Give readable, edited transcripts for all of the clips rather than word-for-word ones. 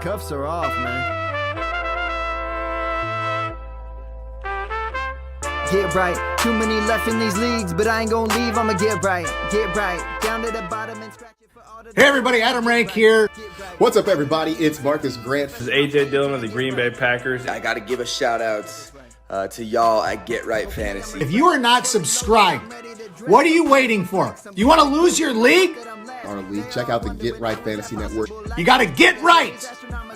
Cuffs are off, man. Get right. Too many left in these leagues, but I ain't gonna leave. I'ma get right. Get right. Down to the bottom and scratch it for all the. Hey everybody, Adam Rank here. What's up, everybody? It's Marcus Grant. This is AJ Dillon of the Green Bay Packers. I got to give a shout out to y'all at Get Right Fantasy. If you are not subscribed, what are you waiting for? You want to lose your league? On a league, check out the Get Right Fantasy Network. You got to get right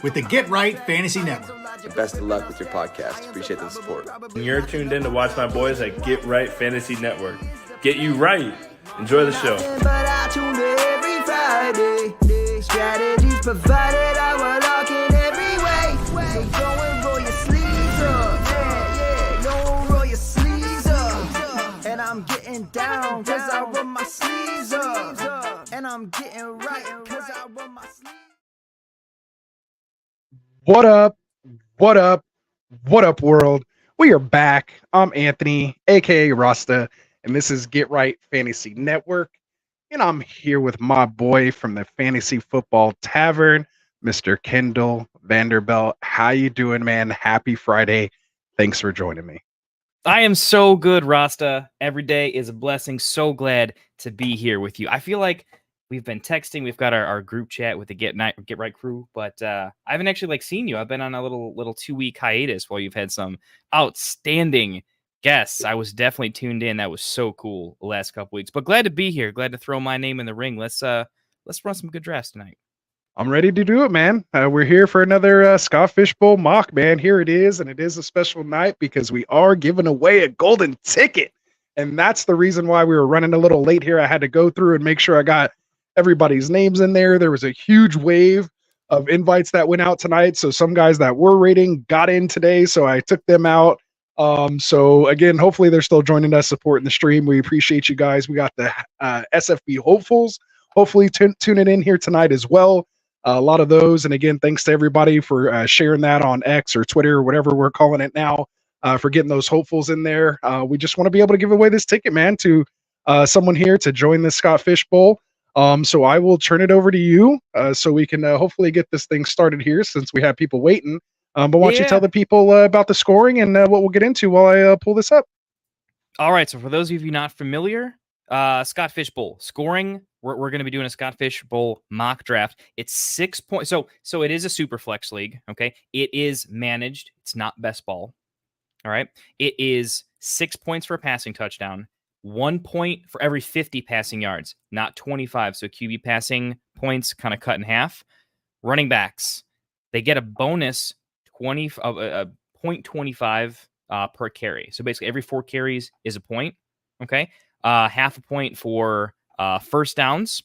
with the Get Right Fantasy Network. Best of luck with your podcast. Appreciate the support. And you're tuned in to watch my boys at Get Right Fantasy Network. Get you right. Enjoy the show. But I tune in every Friday. Strategies provided, I will lock in every way. So go and roll your sleeves up. Yeah, go and roll your sleeves up. And I'm getting down cause I roll my sleeves up. And I'm getting right cause I roll my sleeves. What up? What up? What up, world? We are back. I'm Anthony, aka Rasta, and this is Get Right Fantasy Network. And I'm here with my boy from the Fantasy Football Tavern, Mr. Kendall Vanderbilt. How you doing, man? Happy Friday. Thanks for joining me. I am so good, Rasta. Every day is a blessing. So glad to be here with you. I feel like we've been texting. We've got our group chat with the Get Right crew, but I haven't actually seen you. I've been on a little 2-week hiatus while you've had some outstanding guests. I was definitely tuned in. That was so cool the last couple weeks. But glad to be here. Glad to throw my name in the ring. Let's run some good drafts tonight. I'm ready to do it, man. We're here for another Scott Fishbowl mock, man. Here it is, and it is a special night because we are giving away a golden ticket. And that's the reason why we were running a little late here. I had to go through and make sure I got everybody's names in there. There was a huge wave of invites that went out tonight. So some guys that were rating got in today. So I took them out. So again, hopefully they're still joining us, supporting the stream. We appreciate you guys. We got the SFB hopefuls, hopefully tuning in here tonight as well. A lot of those. And again, thanks to everybody for sharing that on X or Twitter or whatever we're calling it now, for getting those hopefuls in there. We just want to be able to give away this ticket, man, to someone here to join the Scott Fishbowl. So I will turn it over to you so we can hopefully get this thing started here since we have people waiting. But why don't you tell the people about the scoring and what we'll get into while I pull this up? All right. So for those of you not familiar, Scott Fishbowl scoring, we're going to be doing a Scott Fishbowl mock draft. It's 6 points. So it is a super flex league. Okay. It is managed. It's not best ball. All right. It is 6 points for a passing touchdown. 1 point for every 50 passing yards, not 25. So QB passing points kind of cut in half. Running backs, they get a bonus 0.25 per carry. So basically every 4 carries is a point. Okay. Half a point for first downs.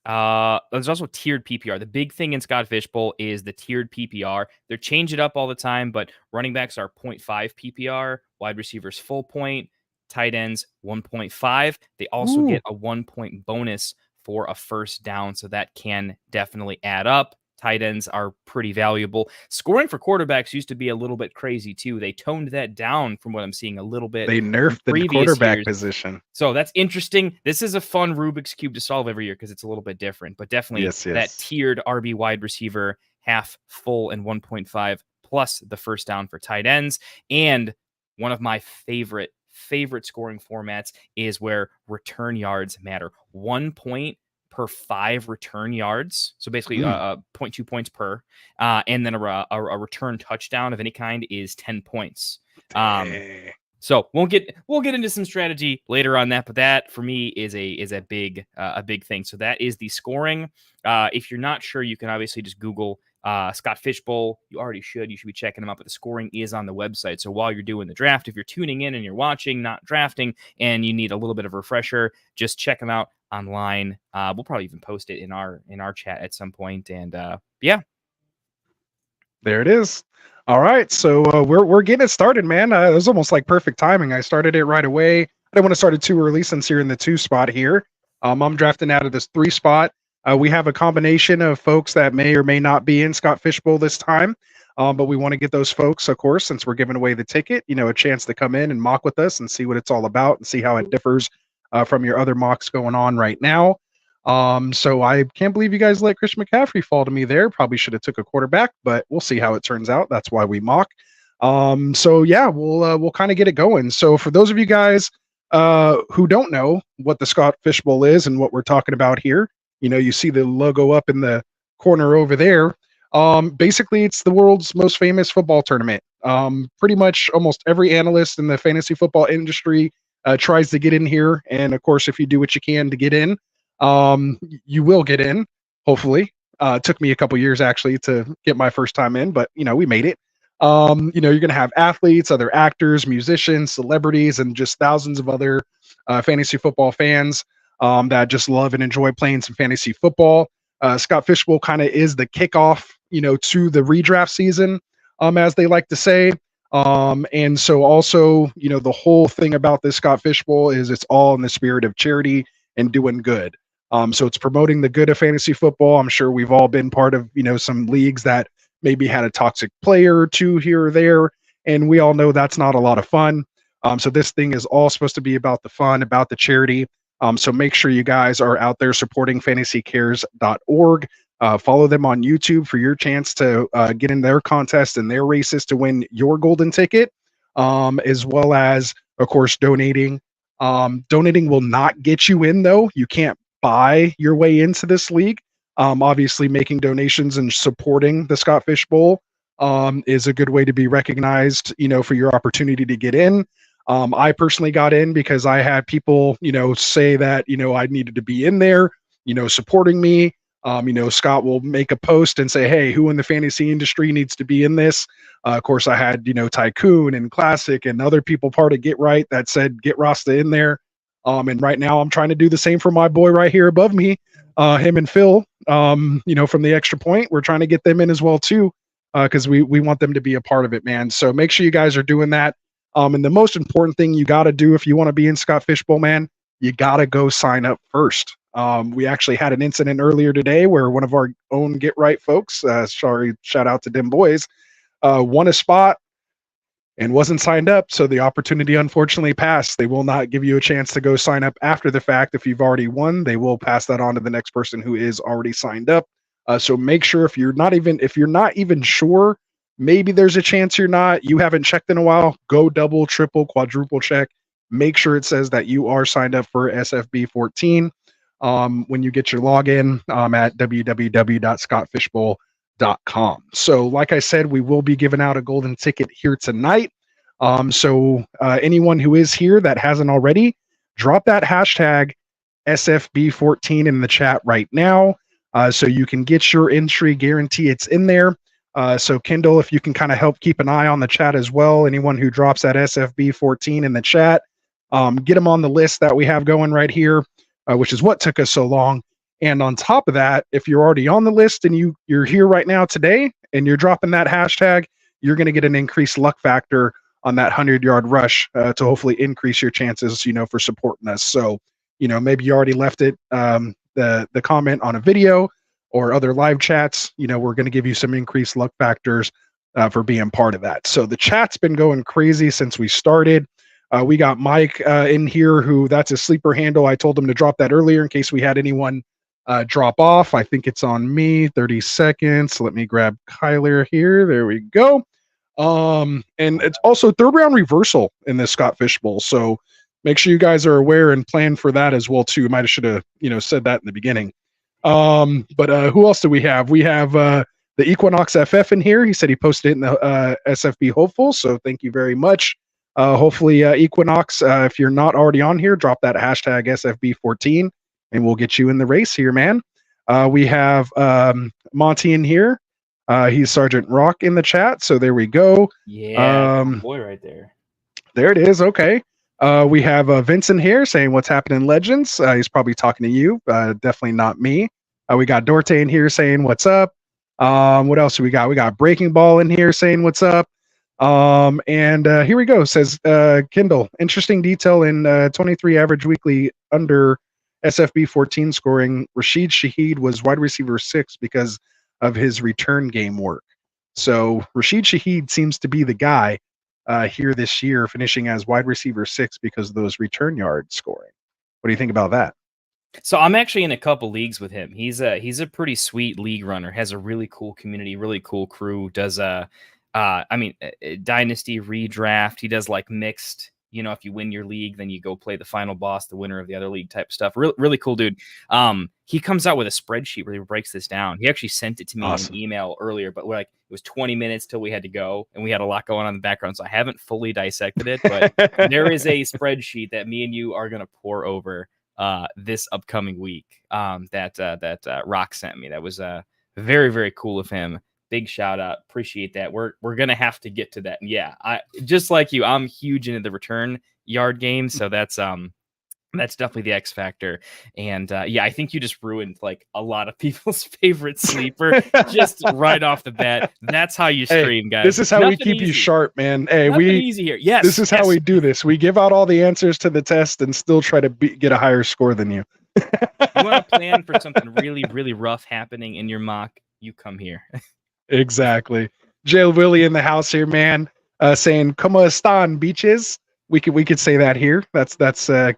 There's also tiered PPR. The big thing in Scott Fishbowl is the tiered PPR. They're changing it up all the time, but running backs are 0.5 PPR, wide receivers full point, tight ends 1.5. They also get a 1 point bonus for a first down, so that can definitely add up. Tight ends are pretty valuable. Scoring for quarterbacks used to be a little bit crazy too. They toned that down from what I'm seeing a little bit. They nerfed the quarterback position. So that's interesting. This is a fun Rubik's Cube to solve every year because it's a little bit different, but definitely that tiered RB wide receiver, half full and 1.5 plus the first down for tight ends. And one of my favorite scoring formats is where return yards matter. 1 point per 5 return yards. So basically 0.2 points per, and then a return touchdown of any kind is 10 points. So we'll get into some strategy later on that, but that for me is a big thing. So that is the scoring. If you're not sure, you can obviously just Google Scott Fishbowl. You should be checking them out, but the scoring is on the website. So while you're doing the draft, if you're tuning in and you're watching, not drafting, and you need a little bit of a refresher, just check them out online. We'll probably even post it in our chat at some point. And there it is. All right, so we're getting it started, man. It was almost like perfect timing. I started it right away. I didn't want to start it too early since you're in the 2 spot here. I'm drafting out of this 3 spot. We have a combination of folks that may or may not be in Scott Fishbowl this time, but we want to get those folks, of course, since we're giving away the ticket, a chance to come in and mock with us and see what it's all about and see how it differs from your other mocks going on right now. So I can't believe you guys let Chris McCaffrey fall to me there. Probably should have took a quarterback, but we'll see how it turns out. That's why we mock. So yeah, we'll kind of get it going. So for those of you guys who don't know what the Scott Fishbowl is and what we're talking about here, you see the logo up in the corner over there. Basically, it's the world's most famous football tournament. Pretty much almost every analyst in the fantasy football industry tries to get in here, and of course, if you do what you can to get in, you will get in. Hopefully, it took me a couple years actually to get my first time in, but we made it. You're going to have athletes, other actors, musicians, celebrities, and just thousands of other fantasy football fans that just love and enjoy playing some fantasy football. Scott Fishbowl kind of is the kickoff, to the redraft season, as they like to say. And so also, the whole thing about this Scott Fishbowl is it's all in the spirit of charity and doing good. So it's promoting the good of fantasy football. I'm sure we've all been part of, some leagues that maybe had a toxic player or two here or there, and we all know that's not a lot of fun. So this thing is all supposed to be about the fun, about the charity. So make sure you guys are out there supporting fantasycares.org. Follow them on YouTube for your chance to get in their contest and their races to win your golden ticket, as well as, of course, donating. Donating will not get you in, though. You can't buy your way into this league. Obviously, making donations and supporting the Scott Fishbowl is a good way to be recognized, for your opportunity to get in. I personally got in because I had people, say that, I needed to be in there, supporting me. Scott will make a post and say, hey, who in the fantasy industry needs to be in this? Of course, I had, Tycoon and Classic and other people part of Get Right that said, get Rasta in there. And right now I'm trying to do the same for my boy right here above me, him and Phil, from the Extra Point. We're trying to get them in as well, too, because we want them to be a part of it, man. So make sure you guys are doing that. And the most important thing you got to do if you want to be in Scott Fishbowl, man, you got to go sign up first. We actually had an incident earlier today where one of our own Get Right folks, shout out to them boys, won a spot and wasn't signed up. So the opportunity unfortunately passed. They will not give you a chance to go sign up after the fact. If you've already won, they will pass that on to the next person who is already signed up. So make sure if you're not even sure, maybe there's a chance you haven't checked in a while, go double, triple, quadruple check. Make sure it says that you are signed up for SFB14 when you get your login at www.scottfishbowl.com. So like I said, we will be giving out a golden ticket here tonight. So anyone who is here that hasn't already, drop that hashtag SFB14 in the chat right now, so you can get your entry. Guarantee it's in there. So Kendall, if you can kind of help keep an eye on the chat as well. Anyone who drops that SFB14 in the chat, get them on the list that we have going right here, which is what took us so long. And on top of that, if you're already on the list and you're here right now today and you're dropping that hashtag, you're going to get an increased luck factor on that 100-yard rush to hopefully increase your chances, for supporting us. So, maybe you already left it, the comment on a video or other live chats, we're going to give you some increased luck factors for being part of that. So the chat's been going crazy since we started. We got Mike in here, who that's a sleeper handle. I told him to drop that earlier in case we had anyone drop off. I think it's on me. 30 seconds. Let me grab Kyler here. There we go. And it's also third round reversal in this Scott Fishbowl. So make sure you guys are aware and plan for that as well too. Might have should have said that in the beginning. But who else do we have? We have the Equinox FF in here. He said he posted it in the SFB Hopeful. So thank you very much. Hopefully Equinox, if you're not already on here, drop that hashtag SFB14 and we'll get you in the race here, man. We have Monty in here. He's Sergeant Rock in the chat. So there we go. Yeah, boy right there. There it is. Okay. We have Vincent here saying what's happening, Legends. He's probably talking to you. Definitely not me. We got Dorte in here saying what's up. What else do we got? We got Breaking Ball in here saying what's up. And here we go. Says Kindle. Interesting detail in 23 average weekly under SFB 14 scoring. Rashid Shaheed was wide receiver 6 because of his return game work. So Rashid Shaheed seems to be the guy here this year, finishing as wide receiver 6 because of those return yard scoring. What do you think about that? So I'm actually in a couple leagues with him. He's a pretty sweet league runner. Has a really cool community, really cool crew. Does dynasty redraft. He does like mixed. If you win your league, then you go play the final boss, the winner of the other league type stuff. Really cool dude. He comes out with a spreadsheet where he breaks this down. He actually sent it to me in an email earlier, but it was 20 minutes till we had to go, and we had a lot going on in the background, so I haven't fully dissected it. But there is a spreadsheet that me and you are going to pour over this upcoming week that Rock sent me. That was very, very cool of him. Big shout out. Appreciate that. We're going to have to get to that. And yeah, I just like you, I'm huge into the return yard game. So that's definitely the X factor. And I think you just ruined like a lot of people's favorite sleeper just right off the bat. That's how you stream, guys. This is how we keep you sharp, man. Hey, easy here. Yes. This is how we do this. We give out all the answers to the test and still try to get a higher score than you. You want to plan for something really, really rough happening in your mock, you come here. Exactly. Jail Willie in the house here, man. Saying "Como están, beaches?" We could say that here. That's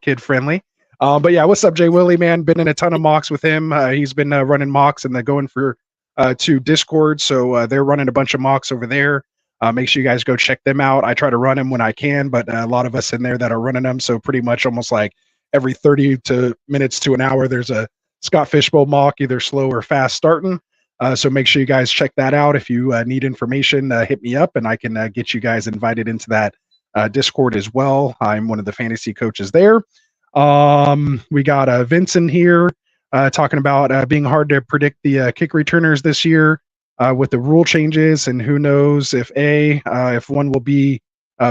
kid friendly. But yeah, what's up, Jay Willie, man? Been in a ton of mocks with him. He's been running mocks and they're going for to Discord, so they're running a bunch of mocks over there. Make sure you guys go check them out. I try to run them when I can, but a lot of us in there that are running them, so pretty much almost like every 30 minutes to an hour, there's a Scott Fishbowl mock, either slow or fast starting. So make sure you guys check that out. If you need information, hit me up and I can get you guys invited into that Discord as well. I'm one of the fantasy coaches there. We got Vincent here talking about being hard to predict the kick returners this year with the rule changes, and who knows if one will be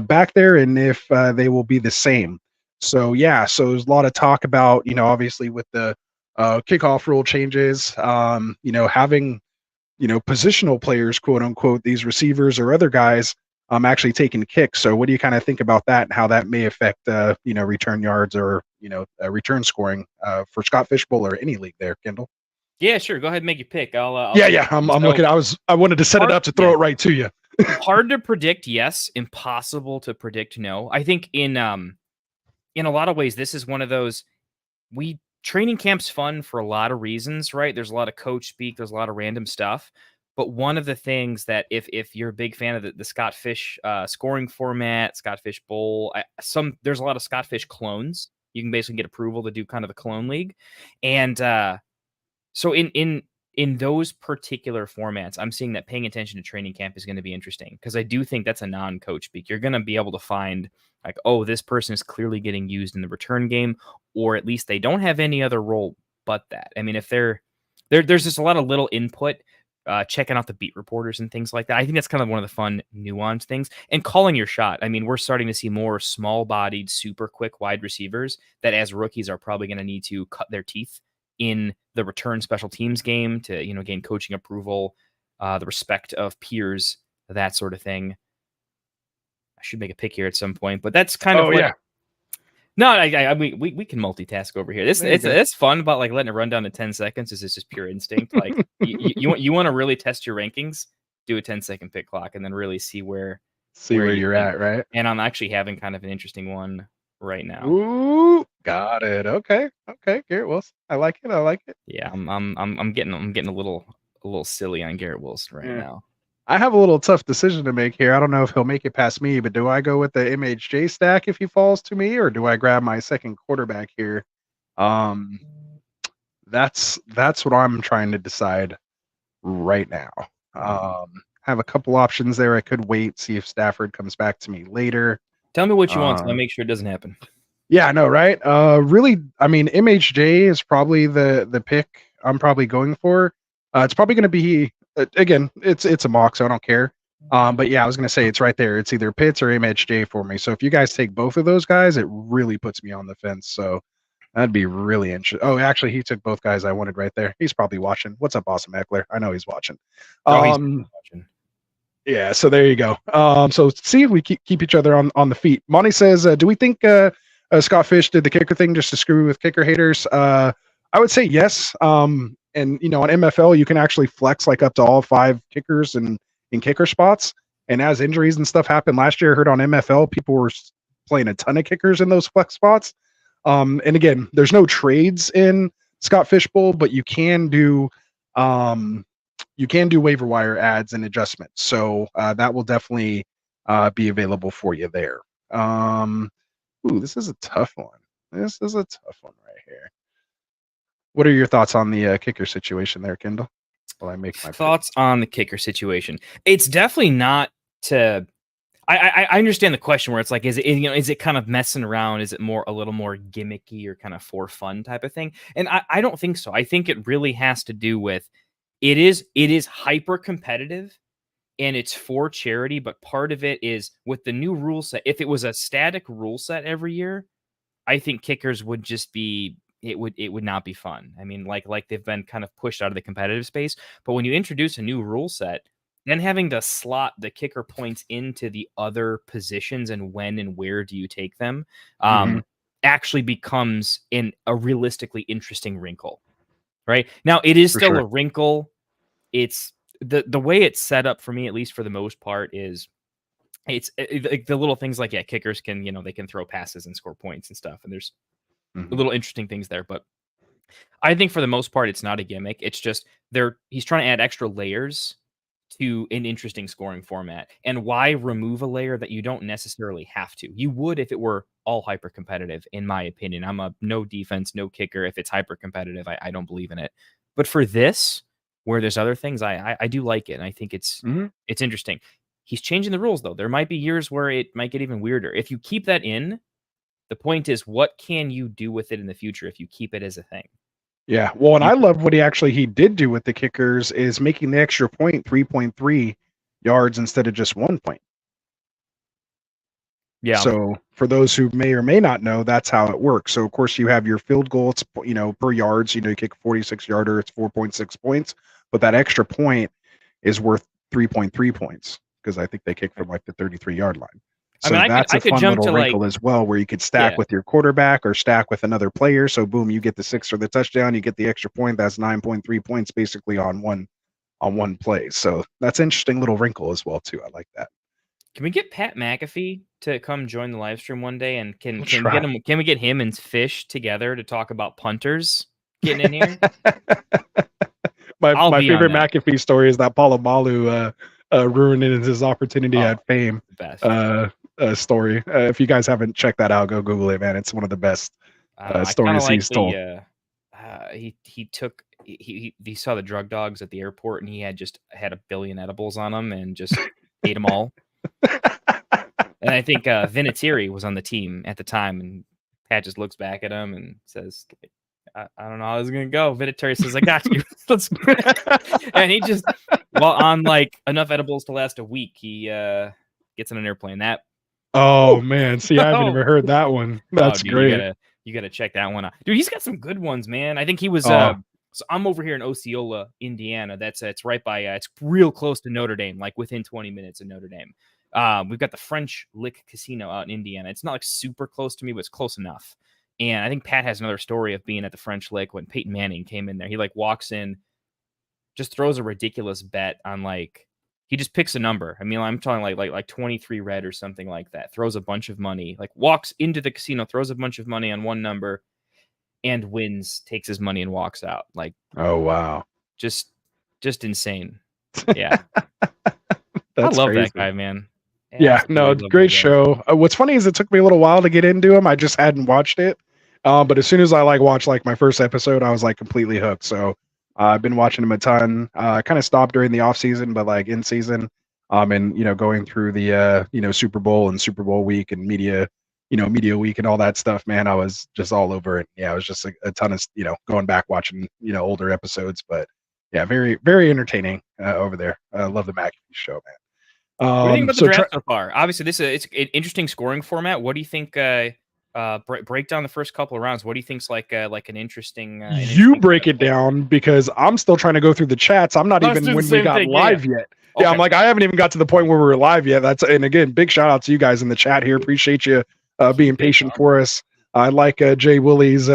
back there and if they will be the same. So yeah, so there's a lot of talk about, obviously with the kickoff rule changes, having, positional players, quote unquote, these receivers or other guys, actually taking kicks. So what do you kind of think about that and how that may affect, return yards or, return scoring for Scott Fishbowl or any league there, Kendall? Yeah, sure. Go ahead and make your pick. I'll I'm looking. I wanted to set it up to throw it right to you. Hard to predict, yes. Impossible to predict, no. I think in a lot of ways, this is one of those training camp's fun for a lot of reasons, right? There's a lot of coach speak, there's a lot of random stuff. But one of the things that if you're a big fan of the Scott Fish scoring format, Scott Fish Bowl, there's a lot of Scott Fish clones. You can basically get approval to do kind of the clone league. And so in those particular formats, I'm seeing that paying attention to training camp is going to be interesting, because I do think that's a non-coach speak. You're going to be able to find like, oh, this person is clearly getting used in the return game, or at least they don't have any other role but that. I mean, if there's just a lot of little input, checking out the beat reporters and things like that. I think that's kind of one of the fun nuanced things, and calling your shot. I mean, we're starting to see more small-bodied, super quick wide receivers that as rookies are probably going to need to cut their teeth in the return special teams game to, gain coaching approval, the respect of peers, that sort of thing. I should make a pick here at some point, but that's kind of what. Yeah. No, I mean, we can multitask over here. It's fun about like letting it run down to 10 seconds. It's just pure instinct. Like you want to really test your rankings, do a 10-second pick clock, and then really see where you're at, right? And I'm actually having kind of an interesting one right now. Ooh, got it. Okay, Garrett Wilson. I like it. Yeah, I'm getting a little silly on Garrett Wilson right now. I have a little tough decision to make here. I don't know if he'll make it past me, but do I go with the MHJ stack if he falls to me, or do I grab my second quarterback here? That's what I'm trying to decide right now. Have a couple options there. I could wait, see if Stafford comes back to me later. Tell me what you want, so I'll make sure it doesn't happen. Yeah, I know, right? Really, I mean, MHJ is probably the pick I'm probably going for. It's probably going to be. Again, it's a mock, so I don't care. But yeah, I was gonna say it's right there. It's either Pitts or MHJ for me. So if you guys take both of those guys, it really puts me on the fence. So that'd be really interesting. Oh, actually, he took both guys I wanted right there. He's probably watching. What's up, Awesome Eckler? I know he's watching. He's watching. Yeah. So there you go. So see if we keep each other on the feet. Monty says, do we think Scott Fish did the kicker thing just to screw with kicker haters? I would say yes. And, on MFL, you can actually flex like up to all 5 kickers in kicker spots. And as injuries and stuff happened last year, I heard on MFL, people were playing a ton of kickers in those flex spots. And again, there's no trades in Scott Fishbowl, but you can do waiver wire adds and adjustments. So that will definitely be available for you there. Ooh, this is a tough one. This is a tough one right here. What are your thoughts on the kicker situation there, Kendall? While I make my thoughts on the kicker situation. It's definitely not to. I understand the question where it's like, is it kind of messing around? Is it a little more gimmicky or kind of for fun type of thing? And I don't think so. I think it really has to do with it is hyper competitive and it's for charity, but part of it is with the new rule set. If it was a static rule set every year, I think kickers would just be it would not be fun. I mean, like they've been kind of pushed out of the competitive space. But when you introduce a new rule set, then having to slot the kicker points into the other positions and when and where do you take them actually becomes a realistically interesting wrinkle. Right now, it is still a wrinkle. It's the way it's set up for me, at least for the most part, is it's the little things like kickers can they can throw passes and score points and stuff, and there's little interesting things there. But I think for the most part, it's not a gimmick. It's just he's trying to add extra layers to an interesting scoring format. And why remove a layer that you don't necessarily have to? You would if it were all hyper competitive, in my opinion. I'm a no defense, no kicker. If it's hyper competitive, I don't believe in it. But for this, where there's other things, I do like it. And I think it's interesting. He's changing the rules, though. There might be years where it might get even weirder. If you keep that in, the point is, what can you do with it in the future if you keep it as a thing? Yeah, well, and I love what he did do with the kickers is making the extra point 3.3 yards instead of just 1 point. Yeah. So for those who may or may not know, that's how it works. So of course you have your field goal, it's per yards, you kick a 46-yarder, it's 4.6 points, but that extra point is worth 3.3 points because I think they kick from like the 33-yard line. So that's a fun little wrinkle as well, where you could stack with your quarterback or stack with another player. So boom, you get the 6 for the touchdown, you get the extra point. That's 9.3 points basically on one play. So that's an interesting little wrinkle as well too. I like that. Can we get Pat McAfee to come join the live stream one day? And can we get him and Fish together to talk about punters getting in here? my favorite McAfee story is that Palomalu ruining his opportunity at fame. Story. If you guys haven't checked that out, go Google it, man. It's one of the best stories he's told. He saw the drug dogs at the airport and he had $1 billion edibles on them and just ate them all. And I think Vinatieri was on the team at the time, and Pat just looks back at him and says, I don't know how this is gonna go. Vinatieri says, I got you. Let's go. And he just on like enough edibles to last a week, he gets on an airplane. Man, see, I haven't even heard that one. That's great. You gotta check that one out, dude. He's got some good ones, man. I think he was. So I'm over here in Osceola, Indiana. It's right by. It's real close to Notre Dame, like within 20 minutes of Notre Dame. We've got the French Lick Casino out in Indiana. It's not like super close to me, but it's close enough. And I think Pat has another story of being at the French Lick when Peyton Manning came in there. He walks in, just throws a ridiculous bet on he just picks a number. I mean, I'm talking like 23 red or something like that. Throws a bunch of money, walks into the casino, throws a bunch of money on one number, and wins. Takes his money and walks out. Oh wow, just insane. Yeah, I love crazy. That guy, man. Yeah, no, great show. What's funny is it took me a little while to get into him. I just hadn't watched it, but as soon as I watched my first episode, I was completely hooked. So. I've been watching him a ton. Kind of stopped during the off season, but in season, and going through the Super Bowl and Super Bowl week and media week and all that stuff, man, I was just all over it. Yeah, it was just a ton of going back watching older episodes, but yeah, very very entertaining over there. I love the McAfee show, man. What do you think about the draft so far? Obviously, it's an interesting scoring format. What do you think? Break down the first couple of rounds. What do you think's like an interesting? You break it down because I'm still trying to go through the chats. I'm not even when we got live yet. Okay. Yeah, I'm I haven't even got to the point where we were live yet. And again, big shout out to you guys in the chat here. Appreciate you being patient for us. I like Jay Willie's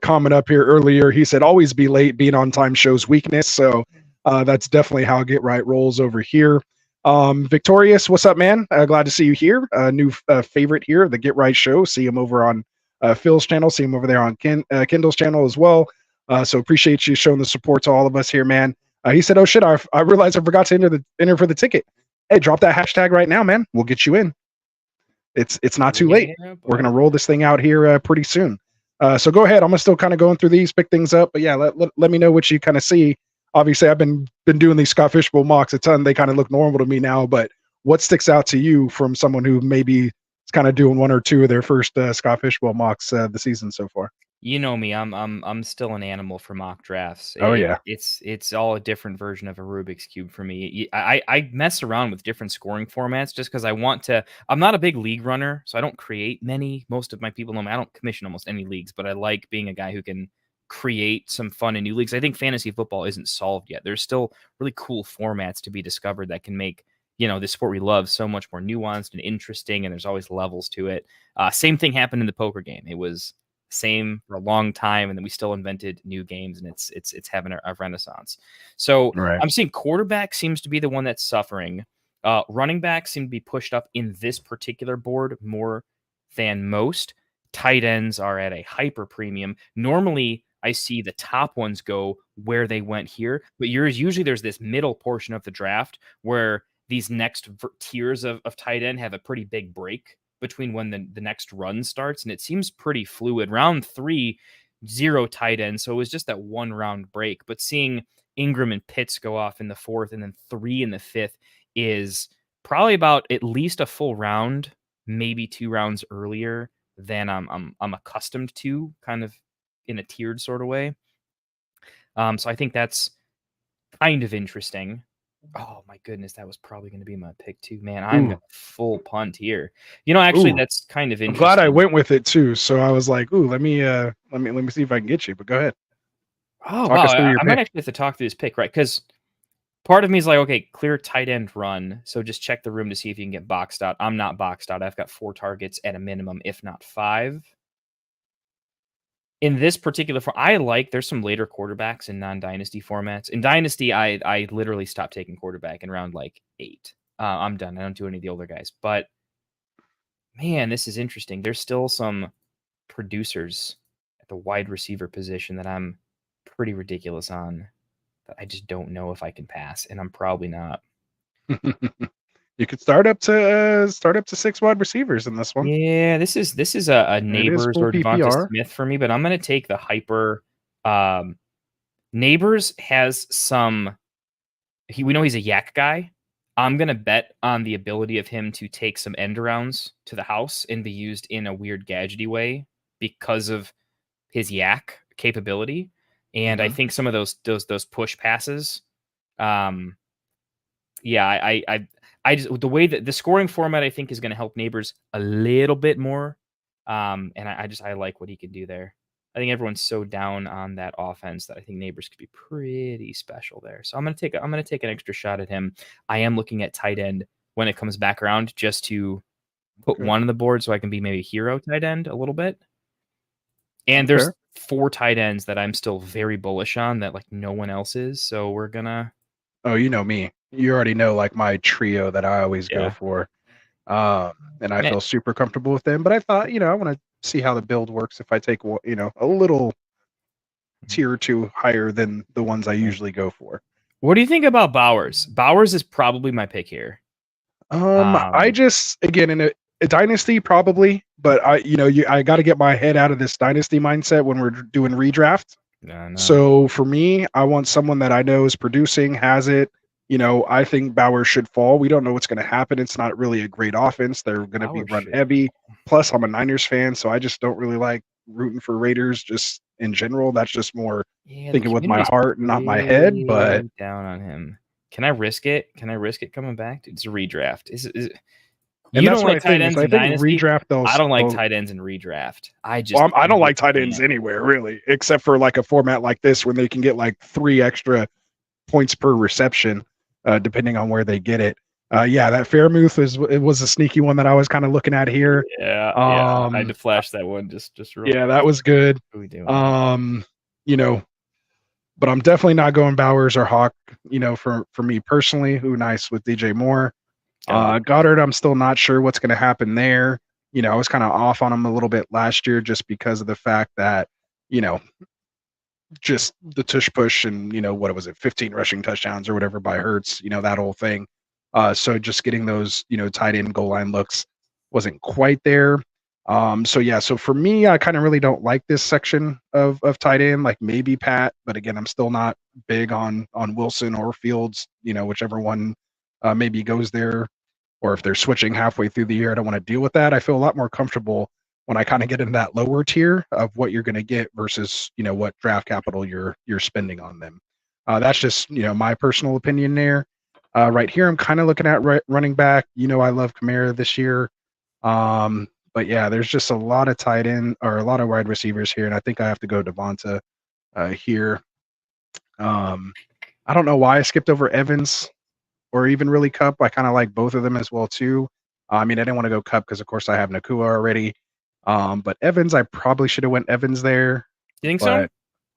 comment up here earlier. He said, "Always be late. Being on time shows weakness." So that's definitely how Get Right rolls over here. Victorious, what's up, man? Glad to see you here. New favorite here, the Get Right show. See him over on Phil's channel. See him over there on Kindle's channel as well. So appreciate you showing the support to all of us here, man. He said, "Oh shit, I realized I forgot to enter for the ticket. Hey, drop that hashtag right now, man. We'll get you in. It's not too late. We're gonna roll this thing out here pretty soon. So go ahead. I'm gonna still kind of going through these, pick things up. But yeah, let me know what you kind of see. Obviously, I've been doing these Scott Fishbowl mocks a ton. They kind of look normal to me now. But what sticks out to you from someone who maybe is kind of doing one or two of their first Scott Fishbowl mocks the season so far? You know me, I'm still an animal for mock drafts. It's all a different version of a Rubik's Cube for me. I mess around with different scoring formats just because I want to. I'm not a big league runner, so I don't create many. Most of my people know me. I don't commission almost any leagues, but I like being a guy who can create some fun in new leagues. I think fantasy football isn't solved yet. There's still really cool formats to be discovered that can make the sport we love so much more nuanced and interesting, and there's always levels to it. Same thing happened in the poker game. It was same for a long time, and then we still invented new games, and it's having a renaissance. So I'm seeing quarterback seems to be the one that's suffering. Running back seem to be pushed up in this particular board more than most. Tight ends are at a hyper premium. Normally I see the top ones go where they went here, but usually there's this middle portion of the draft where these next tiers of tight end have a pretty big break between when the next run starts, and it seems pretty fluid. Round 3, 0 tight end, so it was just that 1 round break. But seeing Ingram and Pitts go off in the 4th and then 3 in the 5th is probably about at least a full round, maybe 2 rounds earlier than I'm accustomed to, kind of in a tiered sort of way. So I think that's kind of interesting. Oh my goodness, that was probably going to be my pick too, man. I'm a full punt here. Actually, that's kind of interesting. I'm glad I went with it too. So I was like, let me see if I can get you. But go ahead. Oh, wow. I might actually have to talk through this pick, right? Because part of me is like, okay, clear tight end run. So just check the room to see if you can get boxed out. I'm not boxed out. I've got 4 targets at a minimum, if not 5. In this particular form, there's some later quarterbacks in non-dynasty formats. In dynasty, I literally stopped taking quarterback in round 8. I'm done. I don't do any of the older guys. But man, this is interesting. There's still some producers at the wide receiver position that I'm pretty ridiculous on that I just don't know if I can pass, and I'm probably not. You could start up to 6 wide receivers in this one. Yeah, this is a Neighbors or Devonta Smith for me, but I'm going to take the hyper. Neighbors has some. We know he's a yak guy. I'm going to bet on the ability of him to take some end arounds to the house and be used in a weird gadgety way because of his yak capability. And I think some of those push passes. I just the way that the scoring format I think is going to help Neighbors a little bit more, and I like what he can do there. I think everyone's so down on that offense that I think Neighbors could be pretty special there. So I'm gonna take an extra shot at him. I am looking at tight end when it comes back around just to put one on the board so I can be maybe hero tight end a little bit. And there's 4 tight ends that I'm still very bullish on that like no one else is. So we're gonna. Oh, you know me. You already know like my trio that I always go for. And I feel super comfortable with them. But I thought, I want to see how the build works if I take, a little tier or 2 higher than the ones I usually go for. What do you think about Bowers? Bowers is probably my pick here. I just, again, in a dynasty probably, but I got to get my head out of this dynasty mindset when we're doing redraft. No. So for me, I want someone that I know is producing, has it. I think Bowers should fall. We don't know what's going to happen. It's not really a great offense. They're going to be run heavy. Plus, I'm a Niners fan, so I just don't really like rooting for Raiders just in general. That's just more thinking with my heart and not my head. But down on him. Can I risk it? Coming back? Dude, it's a redraft. You don't like tight ends in dynasty? Redraft, I don't like tight ends in redraft. I don't like tight ends anywhere really, except for like a format like this when they can get like 3 extra points per reception. Depending on where they get it. That Fairmouth was a sneaky one that I was kind of looking at here. I had to flash that one just real quick. That was good. What are we doing? But I'm definitely not going Bowers or Hawk, for me personally. Who nice with DJ Moore. Goddard, I'm still not sure what's going to happen there. I was kind of off on him a little bit last year just because of the fact that, just the tush push and, what was it, 15 rushing touchdowns or whatever by Hurts, that whole thing. So just getting those, tight end goal line looks wasn't quite there. So for me, I kind of really don't like this section of tight end, like maybe Pat, but again, I'm still not big on Wilson or Fields, whichever one maybe goes there, or if they're switching halfway through the year, I don't want to deal with that. I feel a lot more comfortable when I kind of get in that lower tier of what you're going to get versus, what draft capital you're spending on them. That's just, my personal opinion there. Right here, I'm kind of looking at running back. I love Kamara this year. But yeah, there's just a lot of tight end or a lot of wide receivers here. And I think I have to go Devonta here. I don't know why I skipped over Evans or even really Kupp. I kind of like both of them as well too. I didn't want to go Kupp because of course I have Nakua already. But Evans, I probably should have went Evans there. You think so?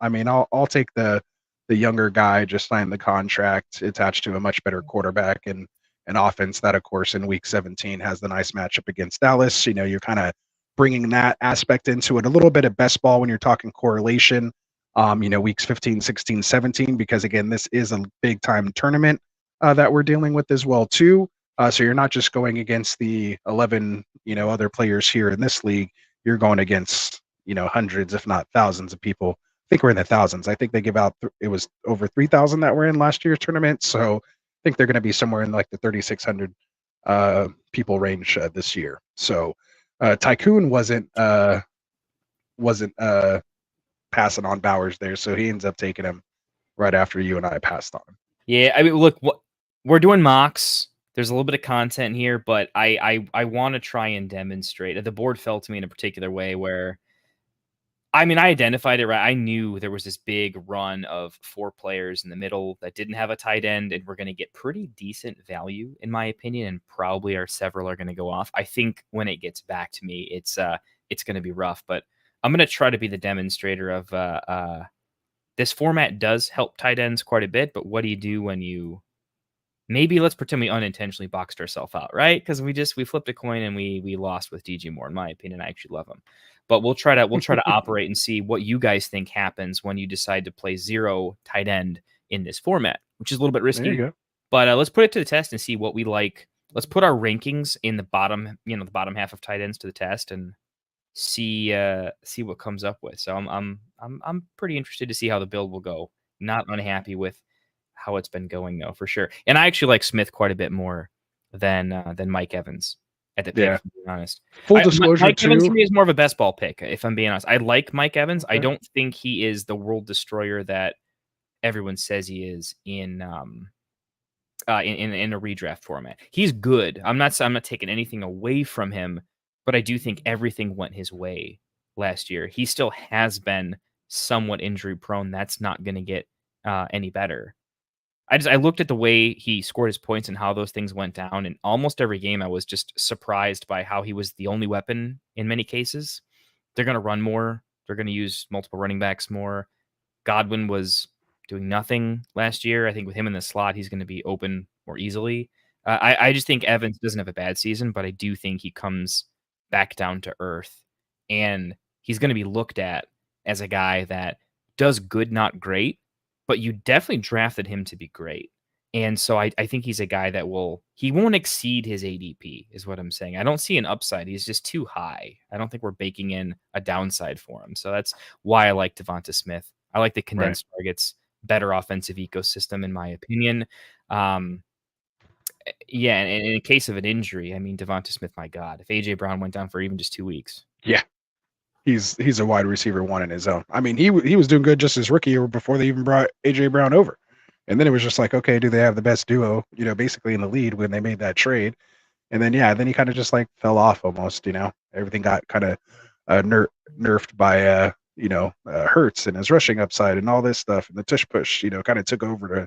I'll take the younger guy, just signed the contract attached to a much better quarterback and an offense that, of course, in week 17 has the nice matchup against Dallas. You're kind of bringing that aspect into it, a little bit of best ball when you're talking correlation, weeks 15, 16, 17, because again, this is a big time tournament that we're dealing with as well too. So you're not just going against the 11, other players here in this league. You're going against, hundreds, if not thousands of people. I think we're in the thousands. I think they give out, it was over 3,000 that were in last year's tournament. So I think they're going to be somewhere in like the 3,600 people range this year. So Tycoon wasn't passing on Bowers there. So he ends up taking him right after you and I passed on. Yeah. Look, we're doing mocks. There's a little bit of content here, but I want to try and demonstrate. The board fell to me in a particular way where, I identified it right. I knew there was this big run of 4 players in the middle that didn't have a tight end, and we're going to get pretty decent value, in my opinion, and probably several are going to go off. I think when it gets back to me, it's going to be rough, but I'm going to try to be the demonstrator of this format does help tight ends quite a bit, but what do you do when you maybe let's pretend we unintentionally boxed ourselves out, right? Because we flipped a coin and we lost with DJ Moore. In my opinion, I actually love him. But we'll try to operate and see what you guys think happens when you decide to play 0 tight end in this format, which is a little bit risky. There you go. But let's put it to the test and see what we like. Let's put our rankings in the bottom, the bottom half of tight ends to the test and see what comes up with. So I'm pretty interested to see how the build will go. Not unhappy with how it's been going though, for sure. And I actually like Smith quite a bit more than Mike Evans at the pick, to be honest. Full disclosure, Mike Evans to me is more of a best ball pick, if I'm being honest. I like Mike Evans. Okay. I don't think he is the world destroyer that everyone says he is in a redraft format. He's good. I'm not taking anything away from him, but I do think everything went his way last year. He still has been somewhat injury prone. That's not going to get any better. I looked at the way he scored his points and how those things went down. And almost every game, I was just surprised by how he was the only weapon in many cases. They're going to run more. They're going to use multiple running backs more. Godwin was doing nothing last year. I think with him in the slot, he's going to be open more easily. I just think Evans doesn't have a bad season, but I do think he comes back down to earth. And he's going to be looked at as a guy that does good, not great. But you definitely drafted him to be great. And so I think he's a guy that he won't exceed his ADP is what I'm saying. I don't see an upside. He's just too high. I don't think we're baking in a downside for him. So that's why I like Devonta Smith. I like the condensed targets, better offensive ecosystem, in my opinion. And in case of an injury, Devonta Smith, my God, if AJ Brown went down for even just 2 weeks. Yeah. He's a wide receiver 1 in his own. He was doing good just as rookie or before they even brought AJ Brown over. And then it was just like, okay, do they have the best duo, basically in the lead when they made that trade? And then, then he kind of just like fell off almost, everything got kind of nerfed by, Hurts and his rushing upside and all this stuff. And the tush push, kind of took over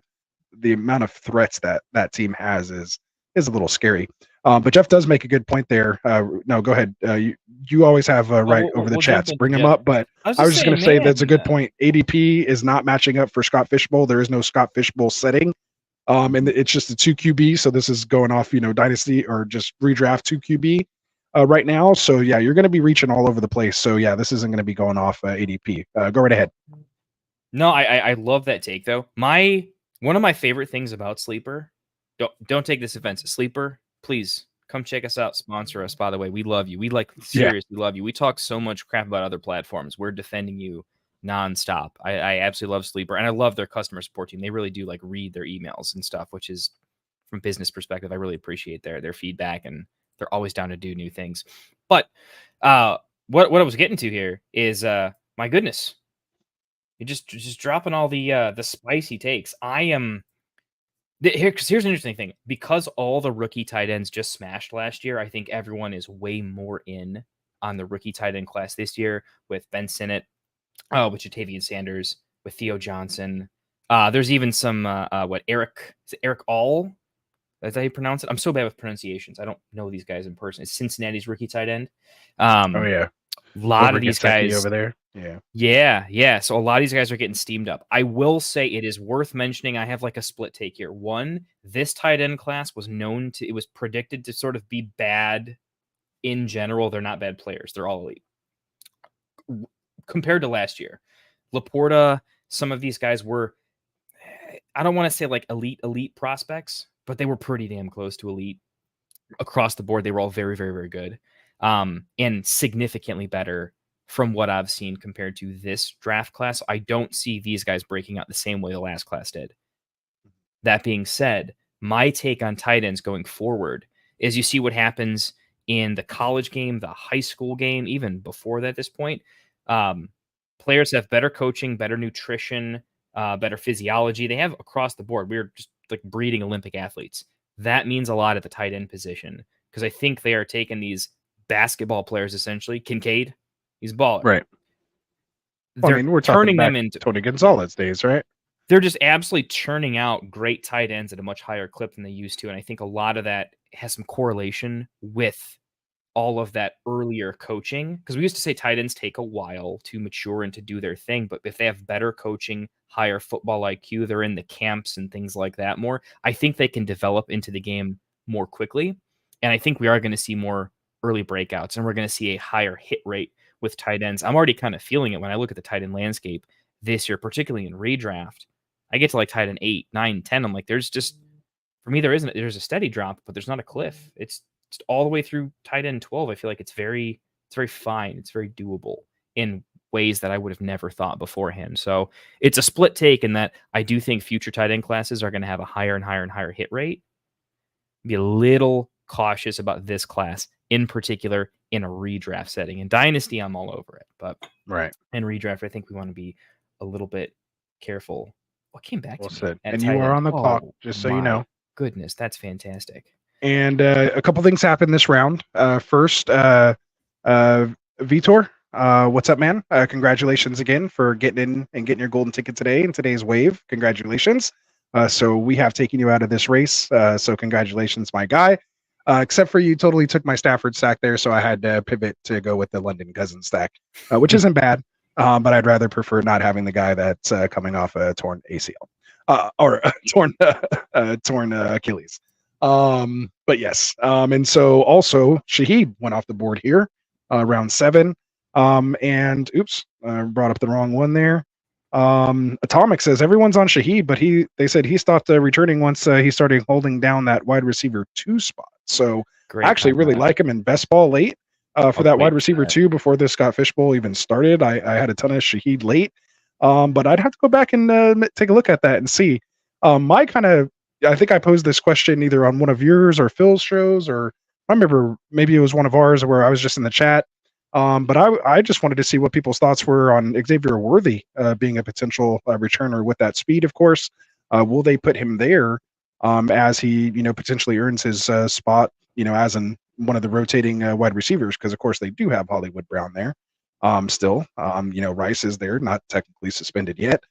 the amount of threats that team has is a little scary. But Jeff does make a good point there. No, go ahead. You always have over the chats. Bring them up. But I was just going to say that's a good point. ADP is not matching up for Scott Fishbowl. There is no Scott Fishbowl setting. And it's just a 2 QB. So this is going off, dynasty or just redraft 2 QB. right now. So yeah, you're going to be reaching all over the place. So yeah, this isn't going to be going off ADP. Go right ahead. No, I love that take though. One of my favorite things about Sleeper, don't take this offense. Sleeper, please come check us out. Sponsor us, by the way. We love you. We seriously love you. We talk so much crap about other platforms. We're defending you nonstop. I absolutely love Sleeper, and I love their customer support team. They really do like read their emails and stuff, which is from business perspective, I really appreciate their feedback, and they're always down to do new things. But what I was getting to here is my goodness, you're just dropping all the spicy takes. I am here's an interesting thing. Because all the rookie tight ends just smashed last year, I think everyone is way more in on the rookie tight end class this year with Ben Sinnott, with Jatavian Sanders, with Theo Johnson. There's even some Eric All. That's how you pronounce it. I'm so bad with pronunciations. I don't know these guys in person. It's Cincinnati's rookie tight end. Oh yeah, a lot of these guys over there. Yeah. So a lot of these guys are getting steamed up. I will say it is worth mentioning. I have like a split take here. One, this tight end class was predicted to sort of be bad in general. They're not bad players. They're all elite compared to last year. Laporta, some of these guys were, I don't want to say like elite prospects, but they were pretty damn close to elite across the board. They were all very, very, very good, and significantly better from what I've seen compared to this draft class. I don't see these guys breaking out the same way the last class did. That being said, my take on tight ends going forward is you see what happens in the college game, the high school game, even before that, at this point. Players have better coaching, better nutrition, better physiology. They have across the board. We're just like breeding Olympic athletes. That means a lot at the tight end position, because I think they are taking these basketball players, essentially. Kincaid, he's a baller. Right. We're turning them into Tony Gonzalez days, right? They're just absolutely churning out great tight ends at a much higher clip than they used to. And I think a lot of that has some correlation with all of that earlier coaching, because we used to say tight ends take a while to mature and to do their thing. But if they have better coaching, higher football IQ, they're in the camps and things like that more, I think they can develop into the game more quickly. And I think we are going to see more early breakouts, and we're going to see a higher hit rate with tight ends. I'm already kind of feeling it when I look at the tight end landscape this year, particularly in redraft. I get to like tight end 8, 9, 10. I'm like, there's a steady drop, but there's not a cliff. It's all the way through tight end 12. I feel like it's very fine. It's very doable in ways that I would have never thought beforehand. So it's a split take in that I do think future tight end classes are going to have a higher and higher hit rate. Be a little cautious about this class in particular in a redraft setting. In Dynasty, I'm all over it, but in redraft, I think we want to be a little bit careful. What came back to me? And you are on the cclock, just so you know. Goodness, that's fantastic. And a couple things happened this round. First, Vitor, what's up, man? Congratulations again for getting in and getting your golden ticket today in today's wave. Congratulations. So we have taken you out of this race. So congratulations, my guy. Except for you totally took my Stafford stack there, so I had to pivot to go with the London Cousins stack, which isn't bad, but I'd rather prefer not having the guy that's coming off a torn ACL or torn Achilles. But yes, and so also Shaheed went off the board here, round 7. And oops, brought up the wrong one there. Atomic says everyone's on Shaheed, but they said he stopped returning once he started holding down that wide receiver 2 spot. So I actually really like him in best ball late for that wide receiver 2 before this Scott Fishbowl even started. I had a ton of Shaheed late, but I'd have to go back and take a look at that and see. I think I posed this question either on one of yours or Phil's shows, or I remember maybe it was one of ours where I was just in the chat. But I just wanted to see what people's thoughts were on Xavier Worthy being a potential returner with that speed, of course. Will they put him there as he, potentially earns his spot, as in one of the rotating wide receivers? Because, of course, they do have Hollywood Brown there still. Rice is there, not technically suspended yet.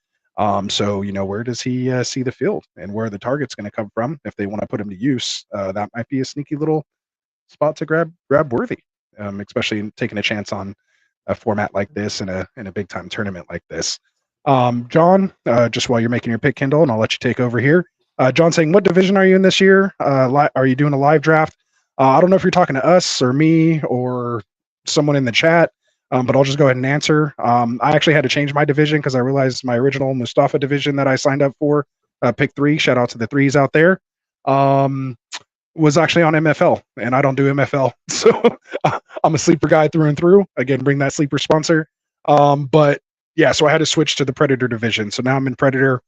So, where does he see the field, and where are the targets going to come from if they want to put him to use? That might be a sneaky little spot to grab Worthy. Especially taking a chance on a format like this in a big time tournament like this. John, just while you're making your pick, Kendall, and I'll let you take over here. John saying, what division are you in this year? Are you doing a live draft? I don't know if you're talking to us or me or someone in the chat, but I'll just go ahead and answer. I actually had to change my division because I realized my original Mustafa division that I signed up for, pick 3, shout out to the 3s out there, was actually on MFL, and I don't do MFL. So I'm a sleeper guy through and through. Again, bring that sleeper sponsor. But yeah, so I had to switch to the Predator division. So now I'm in Predator,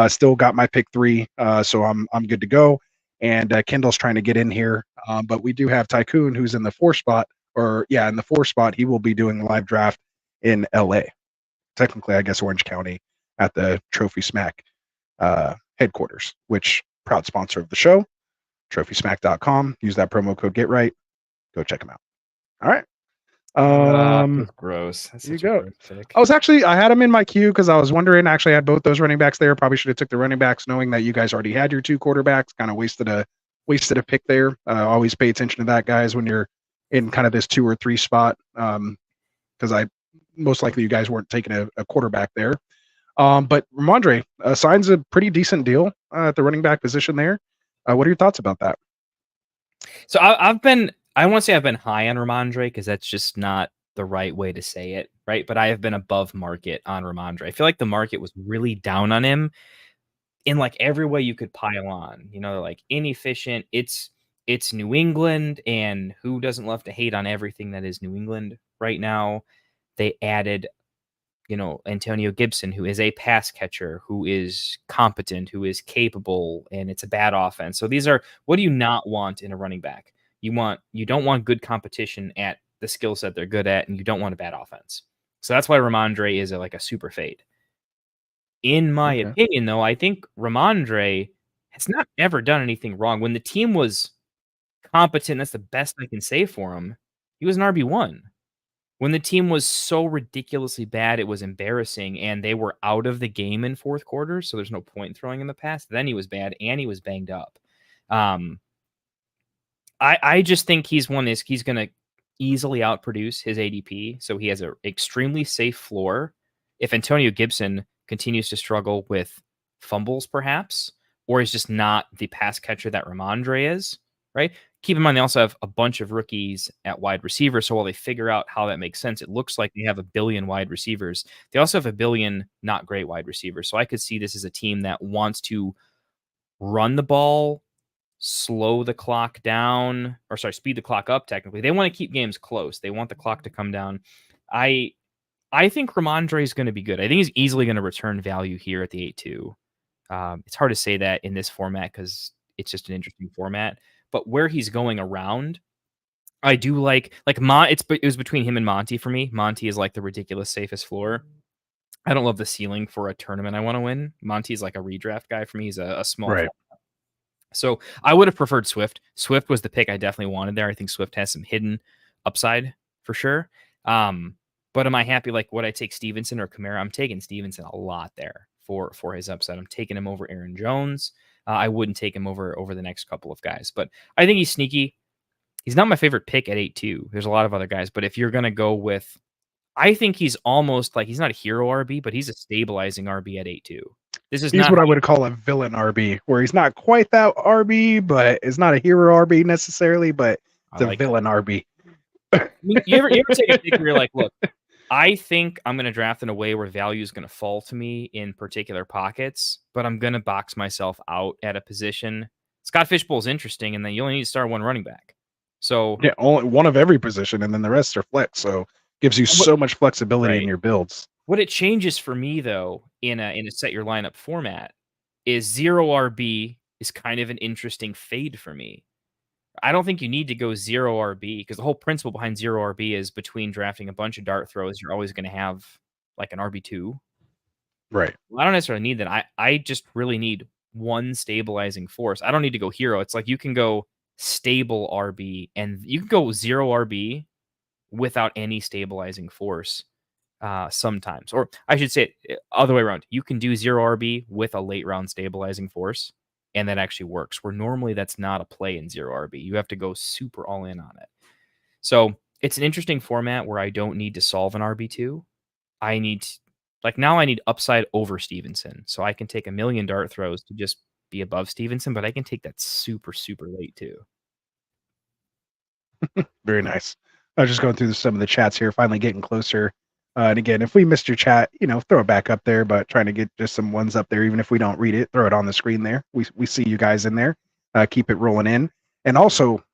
still got my pick 3. So I'm good to go. And Kendall's trying to get in here. But we do have Tycoon, who's in the 4 spot, in the 4 spot. He will be doing live draft in LA. Technically, I guess Orange County at the Trophy Smack headquarters, which proud sponsor of the show, trophysmack.com. Use that promo code GetRight. Go check them out. All right. That's gross. That's you such a go. gross pick. I had them in my queue because I was wondering. Actually, I had both those running backs there. Probably should have took the running backs, knowing that you guys already had your 2 quarterbacks. Kind of wasted a pick there. Always pay attention to that, guys, when you're in kind of this 2 or 3 spot. Because I most likely you guys weren't taking a quarterback there. But Ramondre signs a pretty decent deal at the running back position there. What are your thoughts about that? So I want to say I've been high on Ramondre because that's just not the right way to say it, right? But I have been above market on Ramondre. I feel like the market was really down on him in like every way you could pile on. You know, like inefficient. It's New England, and who doesn't love to hate on everything that is New England right now? They added, Antonio Gibson, who is a pass catcher, who is competent, who is capable, and it's a bad offense. So these are, what do you not want in a running back? You don't want good competition at the skill set they're good at, and you don't want a bad offense. So that's why Ramondre is like a super fade. In my opinion, though, I think Ramondre has not ever done anything wrong. When the team was competent, that's the best I can say for him. He was an RB1. When the team was so ridiculously bad, it was embarrassing, and they were out of the game in fourth quarter, so there's no point in throwing him the pass. Then he was bad, and he was banged up. I just think he's going to easily outproduce his ADP, so he has an extremely safe floor. If Antonio Gibson continues to struggle with fumbles, perhaps, or is just not the pass catcher that Ramondre is, right? Keep in mind, they also have a bunch of rookies at wide receiver, so while they figure out how that makes sense, it looks like they have a billion wide receivers. They also have a billion not great wide receivers, so I could see this as a team that wants to run the ball, slow the clock down, speed the clock up. Technically, they want to keep games close. They want the clock to come down. I think Ramondre is going to be good. I think he's easily going to return value here at the 8-2. It's hard to say that in this format because it's just an interesting format. But where he's going around, I do like it was between him and Monty for me. Monty is like the ridiculous safest floor. I don't love the ceiling for a tournament I want to win. Monty's like a redraft guy for me. He's a small. Right. So I would have preferred Swift. Swift was the pick I definitely wanted there. I think Swift has some hidden upside for sure. But am I happy? Like, would I take Stevenson or Kamara? I'm taking Stevenson a lot there for his upside. I'm taking him over Aaron Jones. I wouldn't take him over the next couple of guys, but I think he's sneaky. He's not my favorite pick at 8-2. There's a lot of other guys, but if you're going to go with, I think he's almost like, he's not a hero RB, but he's a stabilizing RB at 8-2. He's what I would call a villain RB, where he's not quite that RB, but it's not a hero RB necessarily, but it's a villain RB. You ever take a pick where you're like, look, I think I'm going to draft in a way where value is going to fall to me in particular pockets, but I'm going to box myself out at a position. Scott Fishbowl is interesting, and then you only need to start one running back. So yeah, only one of every position, and then the rest are flex. So gives you so much flexibility in your builds. What it changes for me, though, in a set your lineup format, is 0 RB is kind of an interesting fade for me. I don't think you need to go 0 RB because the whole principle behind 0 RB is between drafting a bunch of dart throws, you're always going to have like an RB2. Right. Well, I don't necessarily need that. I just really need one stabilizing force. I don't need to go hero. It's like you can go stable RB and you can go 0 RB without any stabilizing force sometimes. Or I should say it other way around. You can do 0 RB with a late round stabilizing force. And that actually works, where normally that's not a play in 0 RB. You have to go super all in on it. So it's an interesting format where I don't need to solve an RB2. I need upside over Stevenson. So I can take a million dart throws to just be above Stevenson, but I can take that super, super late too. Very nice. I was just going through some of the chats here, finally getting closer. And again, if we missed your chat, throw it back up there, but trying to get just some ones up there, even if we don't read it, throw it on the screen there. We see you guys in there. Keep it rolling in. And also,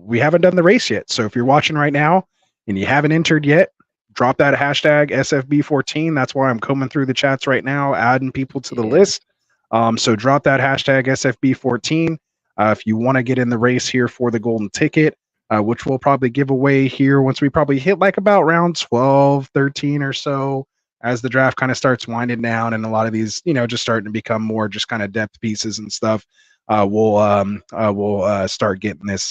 we haven't done the race yet. So if you're watching right now and you haven't entered yet, drop that hashtag SFB14. That's why I'm combing through the chats right now, adding people to the list. So drop that hashtag SFB14 if you want to get in the race here for the golden ticket. Which we'll probably give away here once we probably hit like about round 12, 13 or so, as the draft kind of starts winding down and a lot of these, just starting to become more just kind of depth pieces and stuff. We'll start getting this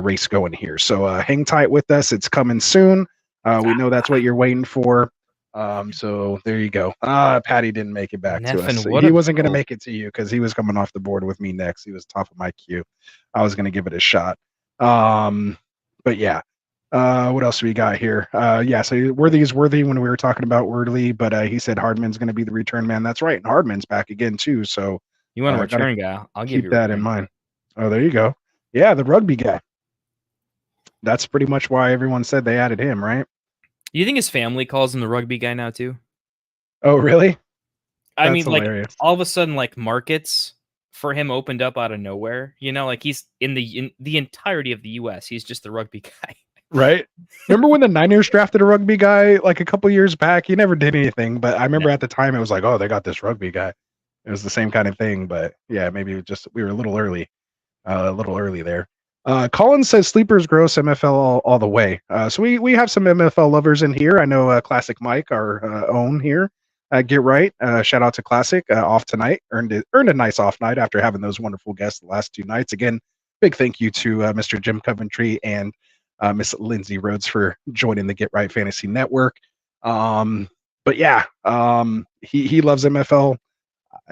race going here. So hang tight with us. It's coming soon. We know that's what you're waiting for. So there you go. Patty didn't make it back to us. So he wasn't going to make it to you because he was coming off the board with me next. He was top of my queue. I was going to give it a shot. But yeah, what else do we got here? So Worthy is worthy when we were talking about Worthy, but he said Hardman's going to be the return man. That's right. And Hardman's back again too. So you want a return guy? I'll give you that in mind. Oh, there you go. Yeah, the rugby guy. That's pretty much why everyone said they added him, right? You think his family calls him the rugby guy now too? Oh, really? I mean, hilarious. Like all of a sudden, like markets for him opened up out of nowhere, like he's in the entirety of the US, he's just the rugby guy. Right. Remember when the Niners drafted a rugby guy like a couple years back? He never did anything, but I remember at the time it was like, oh, they got this rugby guy. It was the same kind of thing, but yeah, maybe we were a little early there. Colin says sleepers gross MFL all the way. So we have some MFL lovers in here. I know Classic Mike, our own here. Get right. Shout out to Classic. Off tonight. Earned a nice off night after having those wonderful guests the last 2 nights. Again, big thank you to Mr. Jim Coventry and Miss Lindsay Rhodes for joining the Get Right Fantasy Network. But yeah, he loves MFL.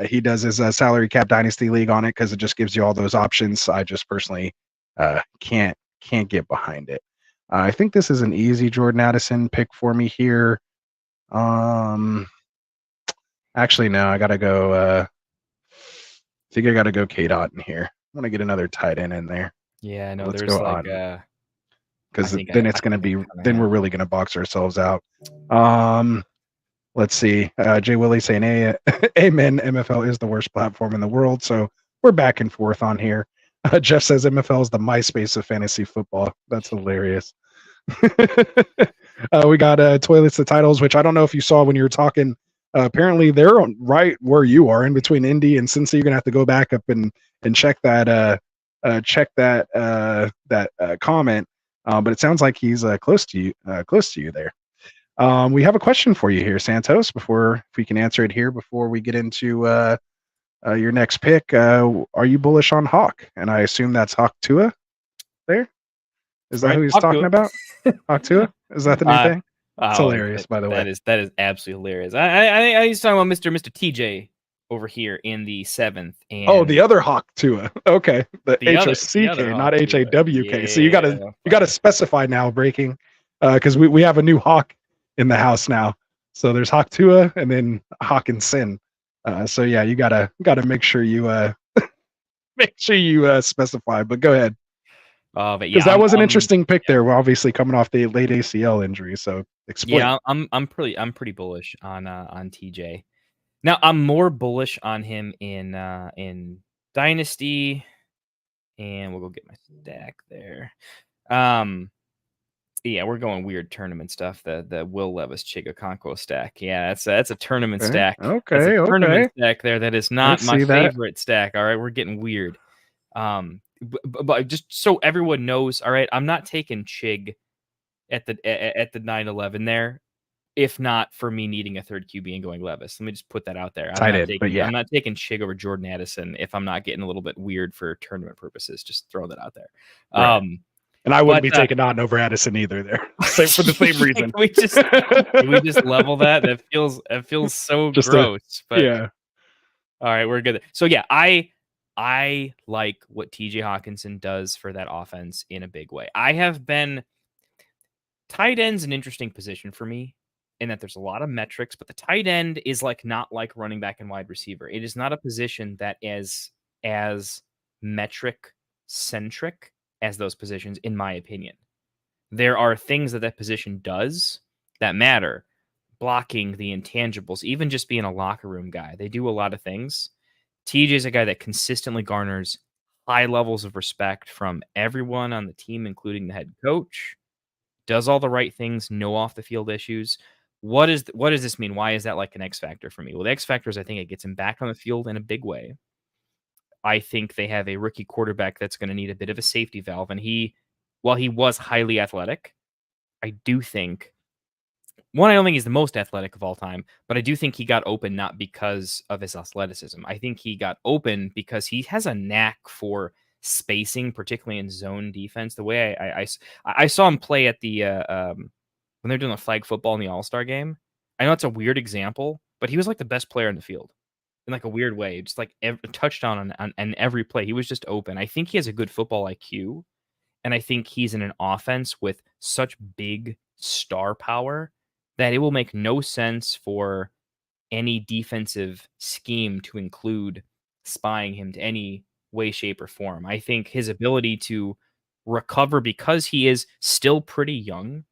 He does his salary cap dynasty league on it because it just gives you all those options. I just personally can't get behind it. I think this is an easy Jordan Addison pick for me here. Actually, no, I gotta go. I think I gotta go K-Dot in here. I want to get another tight end in there. Yeah, no, there's like because then it's gonna be then we're really gonna box ourselves out. Let's see. Jay Willie saying, "Amen. MFL is the worst platform in the world." So we're back and forth on here. Jeff says MFL is the MySpace of fantasy football. That's hilarious. We got Toilets to Titles, which I don't know if you saw when you were talking. Apparently they're right where you are in between Indy and Cincy. You're gonna have to go back up and check that comment. But it sounds like he's close to you there. We have a question for you here, Santos. If we can answer it here before we get into your next pick. Are you bullish on Hawk? And I assume that's Hawk Tua. There is that who he's talking about? Hawk Tua? Is that the new thing? It's hilarious, by the way. That is absolutely hilarious. I he's talking about Mr. TJ over here in the 7th. And the other Hawk Tua. Okay, the HOCK, not HAWK. Yeah. So you gotta specify now, breaking, because we have a new Hawk in the house now. So there's Hawk Tua and then Hawk and Sin. So yeah, you gotta make sure you specify. But go ahead. But yeah, because that was an interesting pick there. We're obviously coming off the late ACL injury, so explain. Yeah, I'm pretty bullish on TJ. Now I'm more bullish on him in Dynasty, and we'll go get my stack there. Yeah, we're going weird tournament stuff. The Will Levis Chigaconco stack. Yeah, that's a tournament stack. Okay, tournament stack there. That is not my favorite stack. All right, we're getting weird. But just so everyone knows, all right, I'm not taking Chig at the 9-11 there, if not for me needing a third QB and going Levis. Let me just put that out there. I'm not taking Chig over Jordan Addison if I'm not getting a little bit weird for tournament purposes. Just throw that out there. Right. And I wouldn't be taking Otten over Addison either there. Same for the same reason. we just level that? It feels so gross. But yeah. All right, we're good. So yeah, I like what TJ Hawkinson does for that offense in a big way. Tight end's an interesting position for me in that there's a lot of metrics, but the tight end is not like running back and wide receiver. It is not a position that is as metric centric as those positions, in my opinion. There are things that position does that matter. Blocking, the intangibles, even just being a locker room guy. They do a lot of things. TJ is a guy that consistently garners high levels of respect from everyone on the team, including the head coach. Does all the right things, no off the field issues. What does this mean? Why is that like an X factor for me? Well, the X factor is I think it gets him back on the field in a big way. I think they have a rookie quarterback that's going to need a bit of a safety valve. And while he was highly athletic, I do think, I don't think he's the most athletic of all time, but I do think he got open not because of his athleticism. I think he got open because he has a knack for spacing, particularly in zone defense. The way I saw him play at the when they're doing the flag football in the All-Star game. I know it's a weird example, but he was like the best player in the field in like a weird way. Just like a touchdown on every play. He was just open. I think he has a good football IQ, and I think he's in an offense with such big star power that it will make no sense for any defensive scheme to include spying him to any way, shape, or form. I think his ability to recover, because he is still pretty young.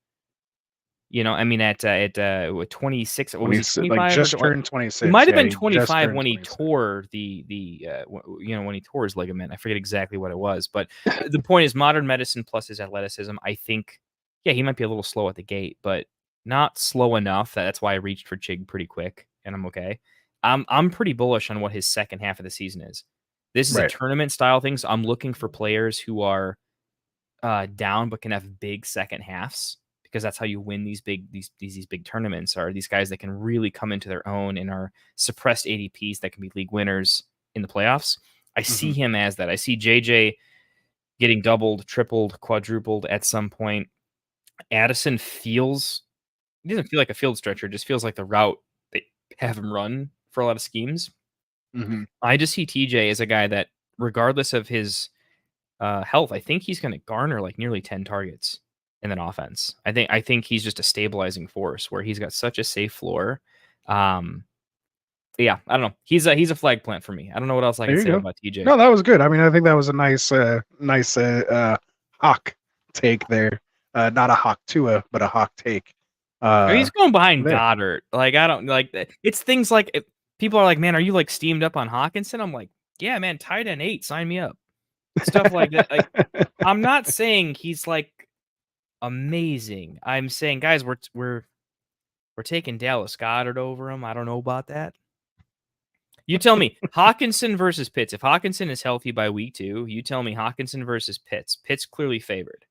I mean, at 26, what was he, 25? Like just turned 26. He might have been 25 when he tore when he tore his ligament. I forget exactly what it was, but the point is, modern medicine plus his athleticism. I think, he might be a little slow at the gate, but not slow enough. That's why I reached for Chig pretty quick, and I'm okay. I'm pretty bullish on what his second half of the season is. This is a tournament style thing, so I'm looking for players who are down but can have big second halves, because that's how you win these big tournaments. Are these guys that can really come into their own and are suppressed ADPs that can be league winners in the playoffs. I see him as that. I see JJ getting doubled, tripled, quadrupled at some point. Addison doesn't feel like a field stretcher. It just feels like the route they have him run for a lot of schemes. I just see TJ as a guy that, regardless of his health, I think he's going to garner like nearly 10 targets in an offense. I think he's just a stabilizing force where he's got such a safe floor. I don't know. He's a flag plant for me. I don't know what else I can say about TJ. No, that was good. I mean, I think that was a nice hawk take there. Not a hawk Tua, but a hawk take. He's going behind Goddard. Like, I don't like that. It's things like, people are like, man, are you like steamed up on Hawkinson? I'm like, yeah, man, tight end 8, sign me up. Stuff like that. Like, I'm not saying he's like amazing. I'm saying, guys, we're taking Dallas Goddard over him. I don't know about that. You tell me, Hawkinson versus Pitts. If Hawkinson is healthy by week 2, you tell me Hawkinson versus Pitts. Pitts clearly favored.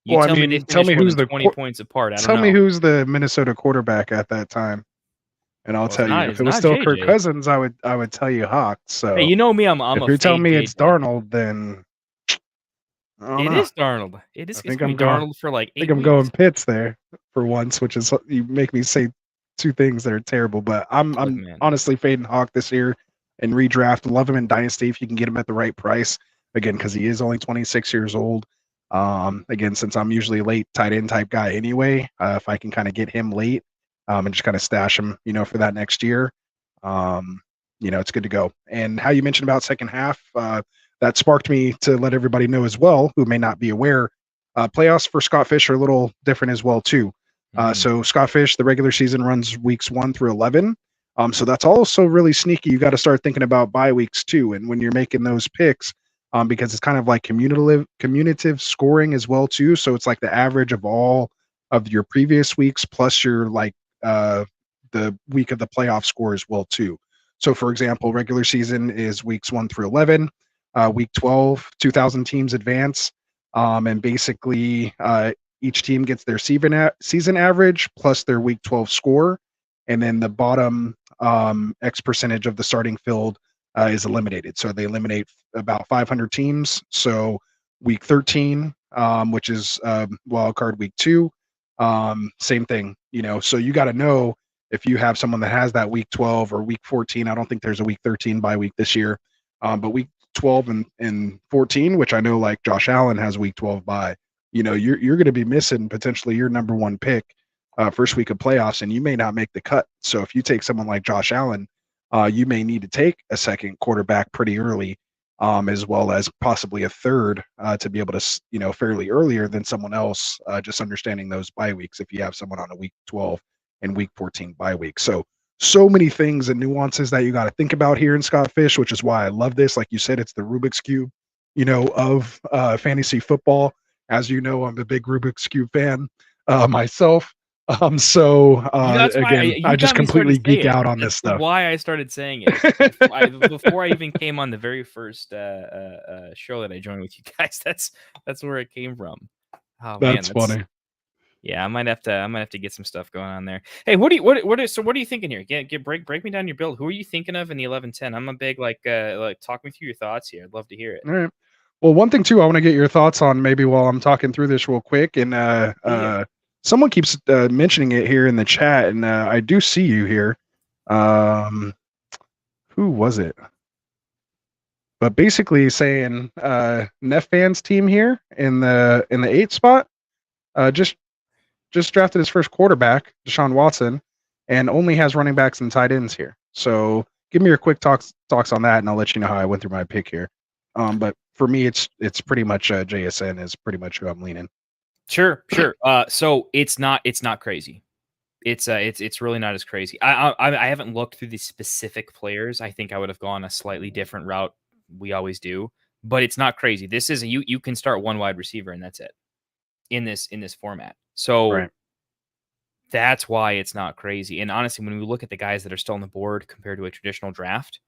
Tell me who's the 20 points apart. Tell me who's the Minnesota quarterback at that time, and I'll tell you. If it was still JJ. Kirk Cousins, I would tell you Hawk. So hey, you know me, I'm if you're telling me it's Darnold, then it is Darnold. It is going to be Darnold for like 8 I think I'm going Pitts there for once, which is, you make me say two things that are terrible, but I'm honestly fading Hawk this year in redraft. Love him in Dynasty if you can get him at the right price. Again, because he is only 26 years old. Again, since I'm usually a late tight end type guy anyway, if I can kind of get him late and just kind of stash him, for that next year, it's good to go. And how you mentioned about second half, that sparked me to let everybody know as well, who may not be aware, playoffs for Scott Fish are a little different as well too. So Scott Fish, the regular season runs weeks 1 through 11. So that's also really sneaky. You got to start thinking about bye weeks too. And when you're making those picks, because it's kind of like commutative scoring as well too. So it's like the average of all of your previous weeks plus your like the week of the playoff score as well too. So for example, regular season is weeks 1 through 11. Week 12, 2,000 teams advance, and basically each team gets their season average plus their week 12 score, and then the bottom X percentage of the starting field is eliminated. So they eliminate about 500 teams. So week 13, which is wild card week 2, same thing. So you got to know if you have someone that has that week 12 or week 14. I don't think there's a week 13 bye week this year, but week 12 and 14, which I know like Josh Allen has week 12 bye. You're going to be missing potentially your number 1 pick first week of playoffs, and you may not make the cut. So if you take someone like Josh Allen, you may need to take a second quarterback pretty early as well as possibly a third to be able to, fairly earlier than someone else, just understanding those bye weeks if you have someone on a week 12 and week 14 bye week. So many things and nuances that you got to think about here in Scott Fish, which is why I love this. Like you said, it's the Rubik's Cube, of fantasy football. As you know, I'm a big Rubik's Cube fan myself. I just completely geek out on this stuff. Why I started saying it before I even came on the very first show that I joined with you guys. That's where it came from. Oh, that's funny. Yeah, I might have to get some stuff going on there. Hey, what are you thinking here? Break me down your build. Who are you thinking of in the 11-10? I'm a big talk me through your thoughts here. I'd love to hear it. All right. Well, one thing too, I want to get your thoughts on maybe while I'm talking through this real quick. And someone keeps mentioning it here in the chat, and I do see you here. Who was it? But basically saying Neff fans team here in the 8th spot. Just drafted his first quarterback, Deshaun Watson, and only has running backs and tight ends here. So give me your quick talks on that, and I'll let you know how I went through my pick here. But for me, it's pretty much JSN is pretty much who I'm leaning. Sure. So it's not crazy. It's really not as crazy. I haven't looked through the specific players. I think I would have gone a slightly different route. We always do, but it's not crazy. This is you can start one wide receiver and that's it in this format. So right. That's why it's not crazy. And honestly, when we look at the guys that are still on the board compared to a traditional draft,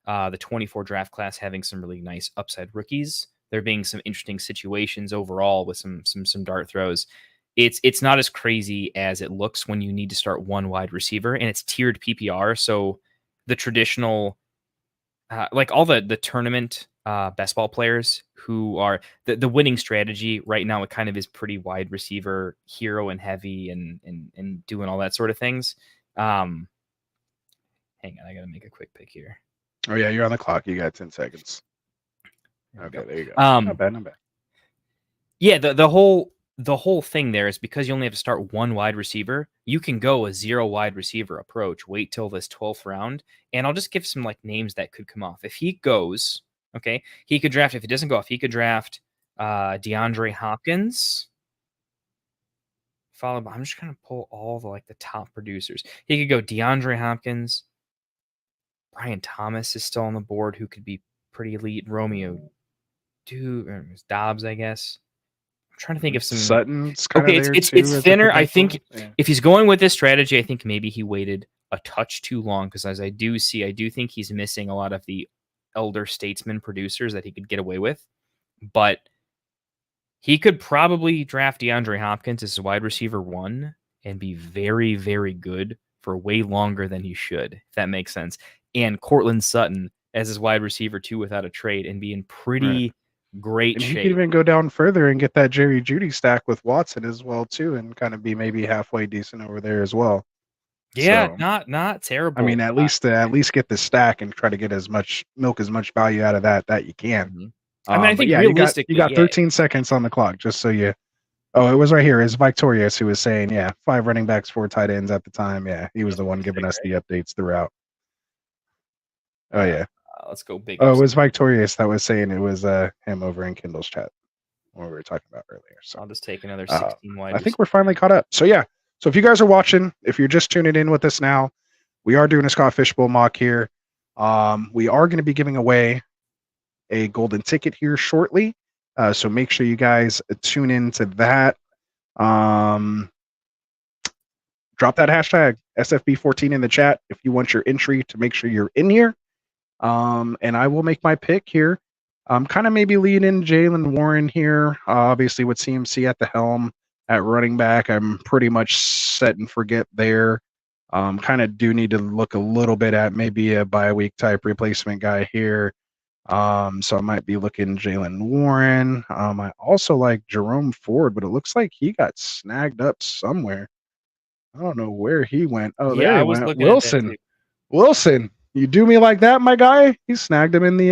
the 24 draft class having some really nice upside rookies, there being some interesting situations overall with some dart throws. It's not as crazy as it looks when you need to start one wide receiver, and it's tiered PPR. So the traditional, like all the tournament best ball players who are the winning strategy right now, it kind of is pretty wide receiver hero and heavy and doing all that sort of things. Hang on, I gotta make a quick pick here. Oh yeah, you're on the clock. You got 10 seconds. Okay, there you go. Not bad. Yeah, the whole thing there is because you only have to start one wide receiver, you can go a 0 wide receiver approach, wait till this 12th round, and I'll just give some like names that could come off. If he goes, okay, he could draft, if it doesn't go off, he could draft DeAndre Hopkins. Followed by, I'm just going to pull all the top producers. He could go DeAndre Hopkins. Brian Thomas is still on the board, who could be pretty elite. Romeo Dobbs, I guess. I'm trying to think of some. Sutton's okay, it's thinner. I think if he's going with this strategy, I think maybe he waited a touch too long, because as I do think he's missing a lot of the elder statesman producers that he could get away with. But he could probably draft DeAndre Hopkins as a wide receiver 1 and be very, very good for way longer than he should, if that makes sense. And Cortland Sutton as his wide receiver 2 without a trade and be in pretty great shape. He could even go down further and get that Jerry Jeudy stack with Watson as well too, and kind of be maybe halfway decent over there as well. Yeah, so, not terrible. I mean, at least get the stack and try to get as much value out of that you can. Mm-hmm. I mean, I think realistically, you got 13 seconds on the clock, just so you. Oh, it was right here. It's Victorious who was saying, 5 running backs, 4 tight ends at the time. Yeah, he was the one giving us the updates throughout. Oh yeah. Let's go big. Oh, it was Victorious that was saying it was him over in Kindle's chat when we were talking about earlier. So I'll just take another 16 wide. I think we're finally caught up. So yeah. So if you guys are watching, if you're just tuning in with us now, we are doing a Scott Fishbowl mock here. We are going to be giving away a golden ticket here shortly. So make sure you guys tune into that. Drop that hashtag SFB14 in the chat if you want your entry to make sure you're in here. And I will make my pick here. Kind of maybe lead in Jaylen Warren here. Obviously with CMC at the helm at running back, I'm pretty much set and forget there. Kind of do need to look a little bit at maybe a bye week type replacement guy here. So I might be looking Jaylen Warren. I also like Jerome Ford, but it looks like he got snagged up somewhere. I don't know where he went. Oh, yeah, there he went. Wilson, you do me like that, my guy. He snagged him in the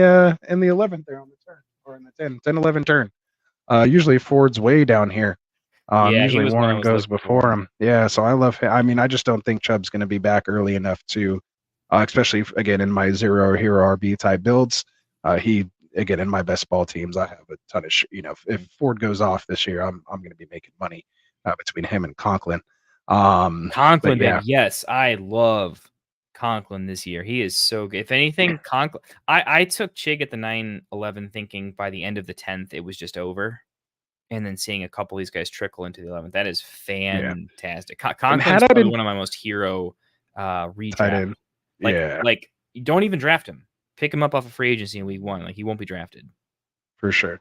11th there on the turn, or in the 10-11 turn. Usually Ford's way down here. Usually Warren goes before him. Yeah, so I love him. I mean, I just don't think Chubb's going to be back early enough to, especially again in my zero hero RB type builds. He again, in my best ball teams, I have a ton of if Ford goes off this year, I'm going to be making money between him and Conklin. Conklin, yeah. baby. Yes, I love Conklin this year. He is so good. If anything, Conklin. I took Chig at the 9-11 thinking by the end of the 10th it was just over. And then seeing a couple of these guys trickle into the 11th. That is fantastic. Conklin is probably one of my most hero redraft. Like you don't even draft him. Pick him up off of free agency in week 1. Like he won't be drafted. For sure.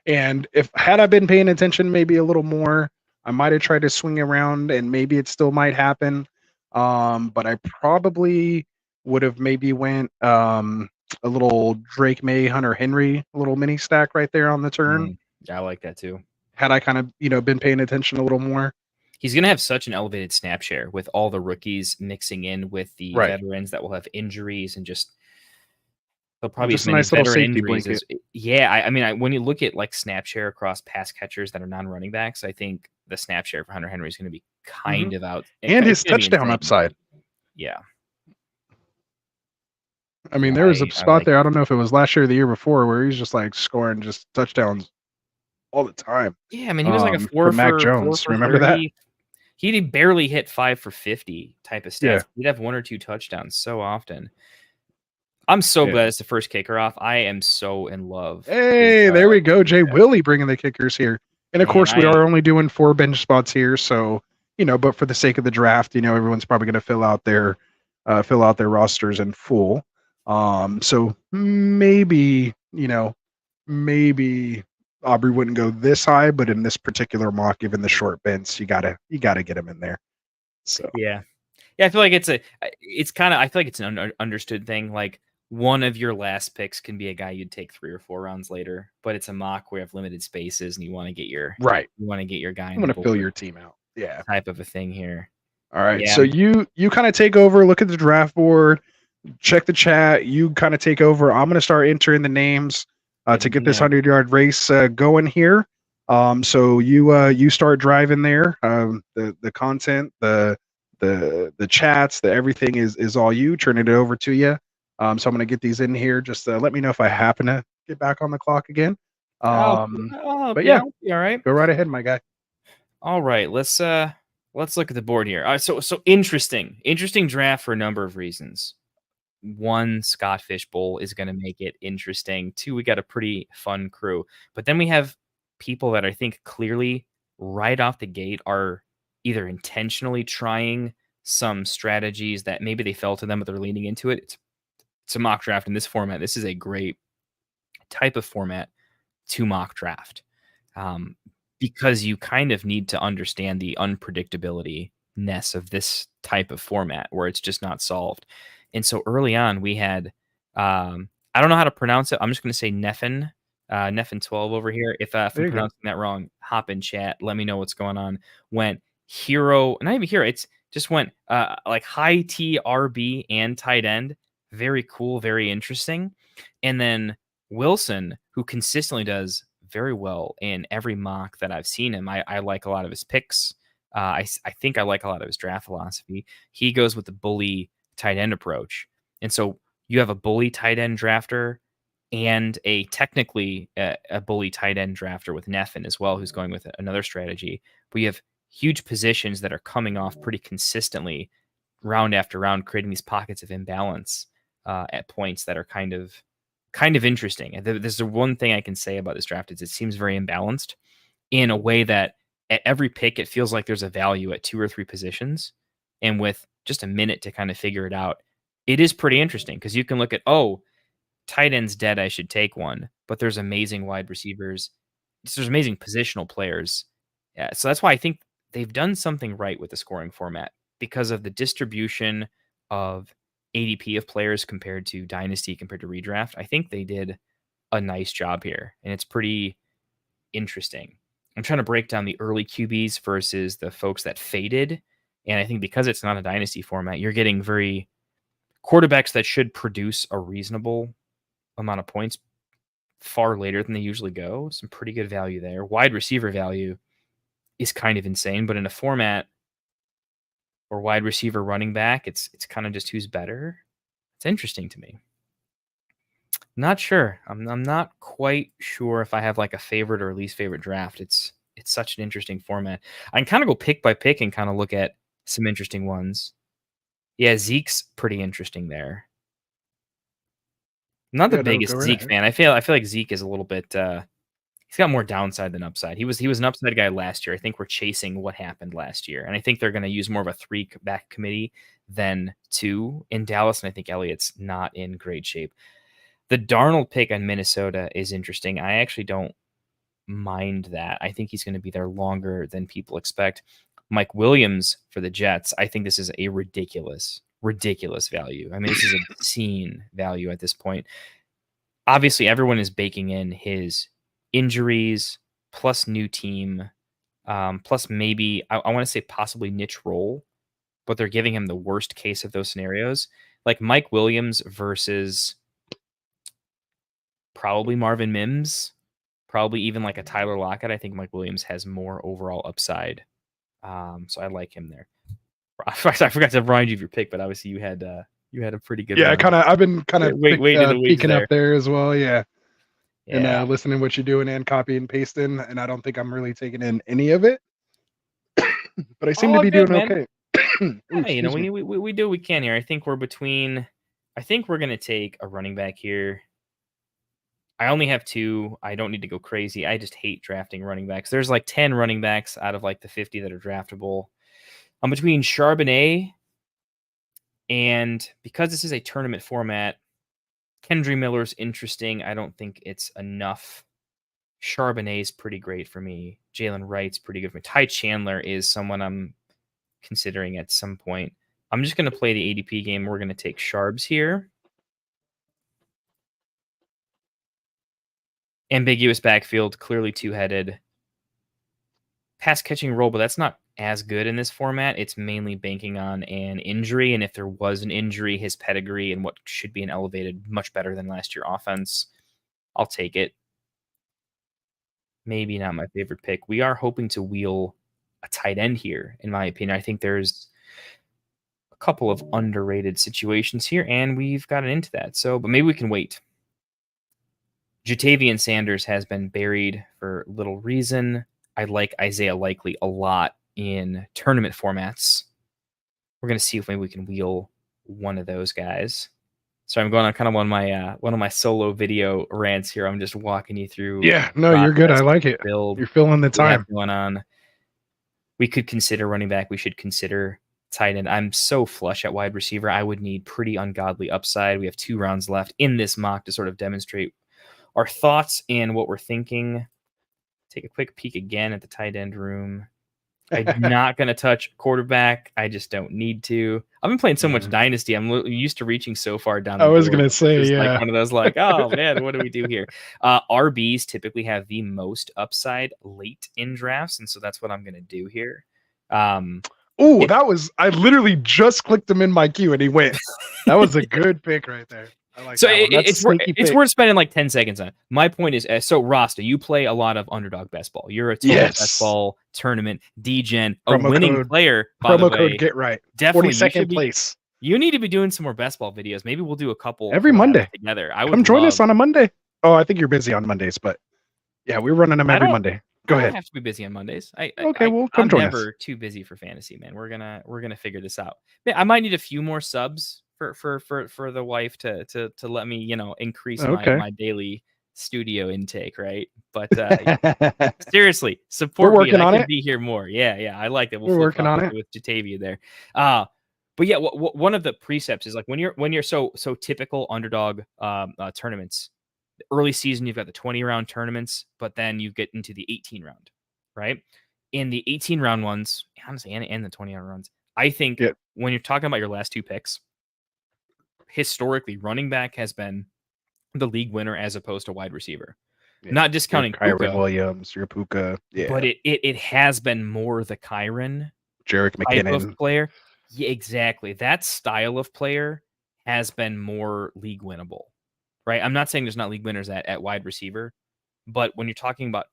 And had I been paying attention maybe a little more, I might have tried to swing around and maybe it still might happen. But I probably would have maybe went a little Drake May, Hunter Henry, a little mini stack right there on the turn. Yeah, I like that too. Had I kind of, been paying attention a little more. He's going to have such an elevated snap share with all the rookies mixing in with the veterans that will have injuries and just they'll probably just a nice little safety blanket. I mean, when you look at like snap share across pass catchers that are non-running backs, I think the snap share for Hunter Henry is going to be kind of out. And his touchdown upside. Yeah. I mean, there was a spot there. I don't know if it was last year or the year before where he's just like scoring just touchdowns all the time. Yeah, I mean, he was like a 4 for Mac Jones. Remember 30. That? He barely hit 5 for 50 type of stats. Yeah. He'd have 1 or 2 touchdowns so often. I'm so glad it's the first kicker off. I am so in love. Hey, there we go. Jay Willie bringing the kickers here. And of course, we are only doing 4 bench spots here. So, but for the sake of the draft, everyone's probably going to fill out their rosters in full. So maybe Aubrey wouldn't go this high, but in this particular mock, given the short bench, you gotta get him in there. So yeah, I feel like it's an understood thing. Like one of your last picks can be a guy you'd take 3 or 4 rounds later, but it's a mock where you have limited spaces and you want to get your guy. You want to fill your team out. Yeah, type of a thing here. All right, so you kind of take over, look at the draft board, check the chat. You kind of take over. I'm gonna start entering the names. To get this 100-yard race going here. So you start driving there. The content, the chats, the everything is all you. Turning it over to you. So I'm gonna get these in here. Just let me know if I happen to get back on the clock again. But yeah, all right. Go right ahead, my guy. All right, let's look at the board here. So interesting draft for a number of reasons. 1, Scott Fishbowl is going to make it interesting. 2, we got a pretty fun crew. But then we have people that I think clearly right off the gate are either intentionally trying some strategies that maybe they fell to them, but they're leaning into it. It's a mock draft in this format. This is a great type of format to mock draft because you kind of need to understand the unpredictability-ness of this type of format where it's just not solved. And so early on, we had, I don't know how to pronounce it. I'm just going to say Neffen 12 over here. If I'm pronouncing that wrong, hop in chat. Let me know what's going on. Went hero, not even hero. It's just went like high T, RB, and tight end. Very cool, very interesting. And then Wilson, who consistently does very well in every mock that I've seen him. I like a lot of his picks. I think I like a lot of his draft philosophy. He goes with the bully tight end approach. And so you have a bully tight end drafter and a technically a bully tight end drafter with Neffen as well, who's going with another strategy. But you have huge positions that are coming off pretty consistently round after round, creating these pockets of imbalance at points that are kind of interesting. And there's the one thing I can say about this draft is it seems very imbalanced in a way that at every pick, it feels like there's a value at 2 or 3 positions. And with just a minute to kind of figure it out, it is pretty interesting because you can look at, tight end's dead, I should take one, but there's amazing wide receivers. There's amazing positional players. Yeah, so that's why I think they've done something right with the scoring format because of the distribution of ADP of players compared to Dynasty, compared to Redraft. I think they did a nice job here, and it's pretty interesting. I'm trying to break down the early QBs versus the folks that faded. And I think because it's not a dynasty format, you're getting very quarterbacks that should produce a reasonable amount of points far later than they usually go. Some pretty good value there. Wide receiver value is kind of insane, but in a format or wide receiver running back, it's kind of just who's better. It's interesting to me. Not sure. I'm not quite sure if I have like a favorite or least favorite draft. It's such an interesting format. I can kind of go pick by pick and kind of look at some interesting ones. Yeah, Zeke's pretty interesting there. I'm not the biggest Zeke fan. I feel like Zeke is a little bit he's got more downside than upside. He was an upside guy last year. I think we're chasing what happened last year. And I think they're going to use more of a 3-back committee than 2 in Dallas. And I think Elliott's not in great shape. The Darnold pick on Minnesota is interesting. I actually don't mind that. I think he's going to be there longer than people expect. Mike Williams for the Jets. I think this is a ridiculous value. I mean, this is an obscene value at this point. Obviously, everyone is baking in his injuries plus new team, plus maybe I want to say possibly niche role, but they're giving him the worst case of those scenarios. Like Mike Williams versus probably Marvin Mims, probably even like a Tyler Lockett. I think Mike Williams has more overall upside. So I like him there. I forgot to remind you of your pick, but obviously you had a pretty good. Yeah, I've been kind of peeking up there as well. Yeah. And listening to what you're doing and copy and pasting, and I don't think I'm really taking in any of it. But I seem to be doing okay. Hey, we do what we can here. I think we're going to take a running back here. I only have 2. I don't need to go crazy. I just hate drafting running backs. There's like 10 running backs out of like the 50 that are draftable. I'm between Charbonnet and, because this is a tournament format, Kendry Miller's interesting. I don't think it's enough. Charbonnet's pretty great for me. Jalen Wright's pretty good for me. Ty Chandler is someone I'm considering at some point. I'm just going to play the ADP game. We're going to take Charbs here. Ambiguous backfield, clearly 2-headed. Pass catching role, but that's not as good in this format. It's mainly banking on an injury, and if there was an injury, his pedigree and what should be an elevated, much better than last year offense. I'll take it. Maybe not my favorite pick. We are hoping to wheel a tight end here, in my opinion. I think there's a couple of underrated situations here, and we've gotten into that. So, but maybe we can wait. Jatavian Sanders has been buried for little reason. I like Isaiah Likely a lot in tournament formats. We're going to see if maybe we can wheel one of those guys. So I'm going on kind of one of my solo video rants here. I'm just walking you through. Yeah, no, you're good. I like it. You're filling the time going on. We could consider running back. We should consider tight end. I'm so flush at wide receiver. I would need pretty ungodly upside. We have 2 rounds left in this mock to sort of demonstrate our thoughts and what we're thinking. Take a quick peek again at the tight end room. I'm not going to touch quarterback. I just don't need to. I've been playing so much Dynasty. I'm used to reaching so far down the board. I was going to say, yeah. Like one of those like, oh, man, what do we do here? RBs typically have the most upside late in drafts, and so that's what I'm going to do here. I literally just clicked him in my queue, and he went. That was a good pick right there. I like so it's worth spending like 10 seconds on. My point is, so Rasta, you play a lot of underdog best ball. You're a best ball tournament DGen, winning player. By promo the way, code get right. Definitely 42nd place. You need to be doing some more best ball videos. Maybe we'll do a couple every Monday together. Come join us on a Monday. Oh, I think you're busy on Mondays, but yeah, we're running them every Monday. Go ahead. I have to be busy on Mondays. Well, come join us. I'm never too busy for fantasy, man. We're gonna figure this out. I might need a few more subs for the wife to let me, increase my daily studio intake, right? But seriously, support me. I can be here more. Yeah, I like it. We're working on it with Jatavia there. But yeah, one of the precepts is like when you're so typical underdog tournaments. Early season, you've got the 20-round tournaments, but then you get into the 18-round, right? In the 18-round ones, honestly, and the 20-round runs, I think when you're talking about your last 2 picks, historically, running back has been the league winner as opposed to wide receiver. Yeah. Not discounting Kyron Williams, your Puka, but it has been more the Kyron Jerick McKinnon type of player. Yeah, exactly. That style of player has been more league winnable. Right. I'm not saying there's not league winners at wide receiver, but when you're talking about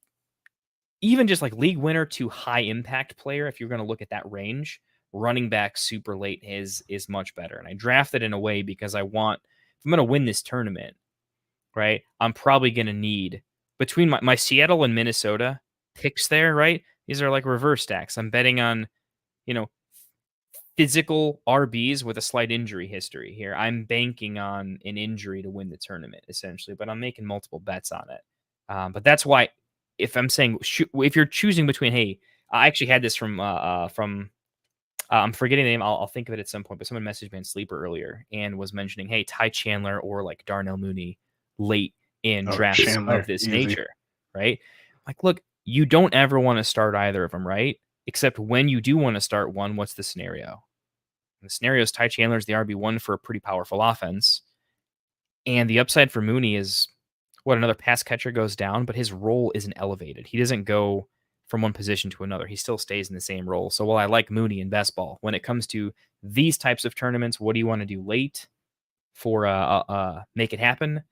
even just like league winner to high impact player, if you're going to look at that range, running back super late is much better. And I drafted in a way because if I'm going to win this tournament, right? I'm probably going to need between my Seattle and Minnesota picks there, right? These are like reverse stacks. I'm betting on, physical RBs with a slight injury history here. I'm banking on an injury to win the tournament, essentially, but I'm making multiple bets on it. But that's why, if I'm saying, if you're choosing between, hey, I actually had this from I'm forgetting the name. I'll think of it at some point, but someone messaged me on Sleeper earlier and was mentioning, hey, Ty Chandler or like Darnell Mooney late in drafts Chandler, of this easy. nature, right? Like, look, you don't ever want to start either of them, right? Except when you do want to start one, what's the scenario? The scenario is Ty Chandler is the RB1 for a pretty powerful offense. And the upside for Mooney is another pass catcher goes down, but his role isn't elevated. He doesn't go from one position to another. He still stays in the same role. So while I like Mooney in best ball, when it comes to these types of tournaments, what do you want to do late for make it happen?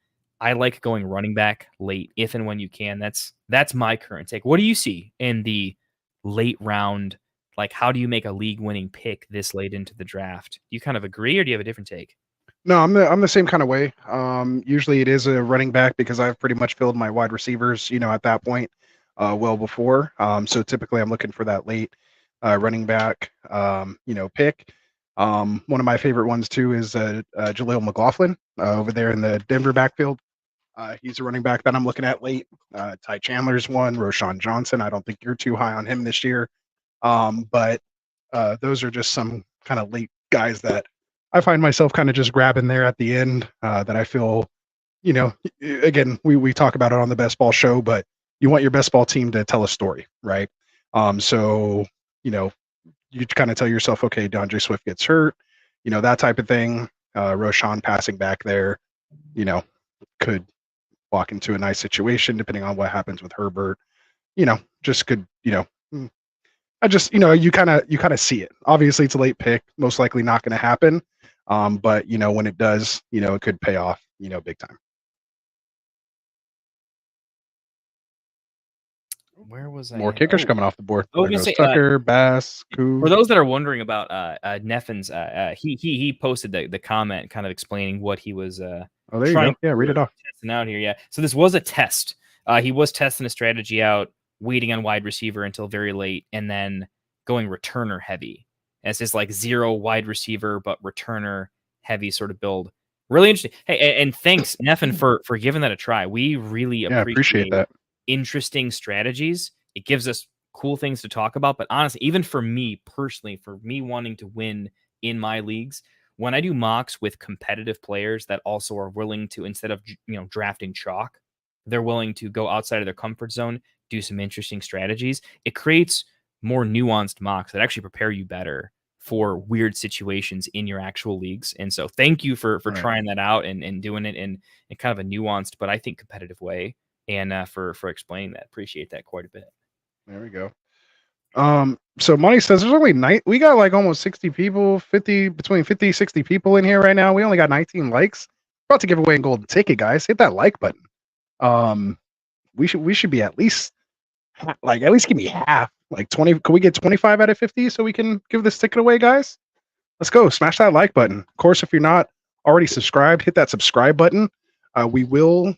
I like going running back late if and when you can. That's my current take. What do you see in the late round? Like, how do you make a league-winning pick this late into the draft? Do you kind of agree, or do you have a different take? No, I'm the same kind of way. Usually it is a running back because I've pretty much filled my wide receivers, at that point, well before. So typically I'm looking for that late running back, pick. One of my favorite ones too is Jaleel McLaughlin over there in the Denver backfield. He's a running back that I'm looking at late. Ty Chandler's one, Roshan Johnson. I don't think you're too high on him this year. But those are just some kind of late guys that I find myself kind of just grabbing there at the end that I feel, again, we talk about it on the Best Ball show, but you want your best ball team to tell a story, right? So, you kind of tell yourself, okay, DeAndre Swift gets hurt, that type of thing. Roshan passing back there, could walk into a nice situation depending on what happens with Herbert, just could, I just, you kind of see it. Obviously, it's a late pick, most likely not going to happen. But when it does, it could pay off, big time. Where was I? More kickers coming off the board. I was gonna say, Tucker, Bass, Koo. For those that are wondering about Neffen's, he posted the comment kind of explaining what he was there you go. Yeah, read it off. Testing out here. Yeah. So this was a test. He was testing a strategy out, waiting on wide receiver until very late, and then going returner heavy. And it's just like zero wide receiver, but returner heavy sort of build. Really interesting. Hey, and thanks, Neffen, for giving that a try. We really appreciate that. Interesting strategies. It gives us cool things to talk about. But honestly, even for me personally, for me wanting to win in my leagues, when I do mocks with competitive players that also are willing to, instead of drafting chalk, they're willing to go outside of their comfort zone, do some interesting strategies. It creates more nuanced mocks that actually prepare you better for weird situations in your actual leagues. And so thank you for trying that out and doing it in kind of a nuanced, but I think competitive way. And for explaining that. Appreciate that quite a bit. There we go. So Money says there's only we got like almost 60 people, between 50, 60 people in here right now. We only got 19 likes. About to give away a golden ticket, guys. Hit that like button. We should be at least give me half, like 20. Can we get 25 out of 50 so we can give this ticket away, guys? Let's go. Smash that like button. Of course, if you're not already subscribed, hit that subscribe button. We will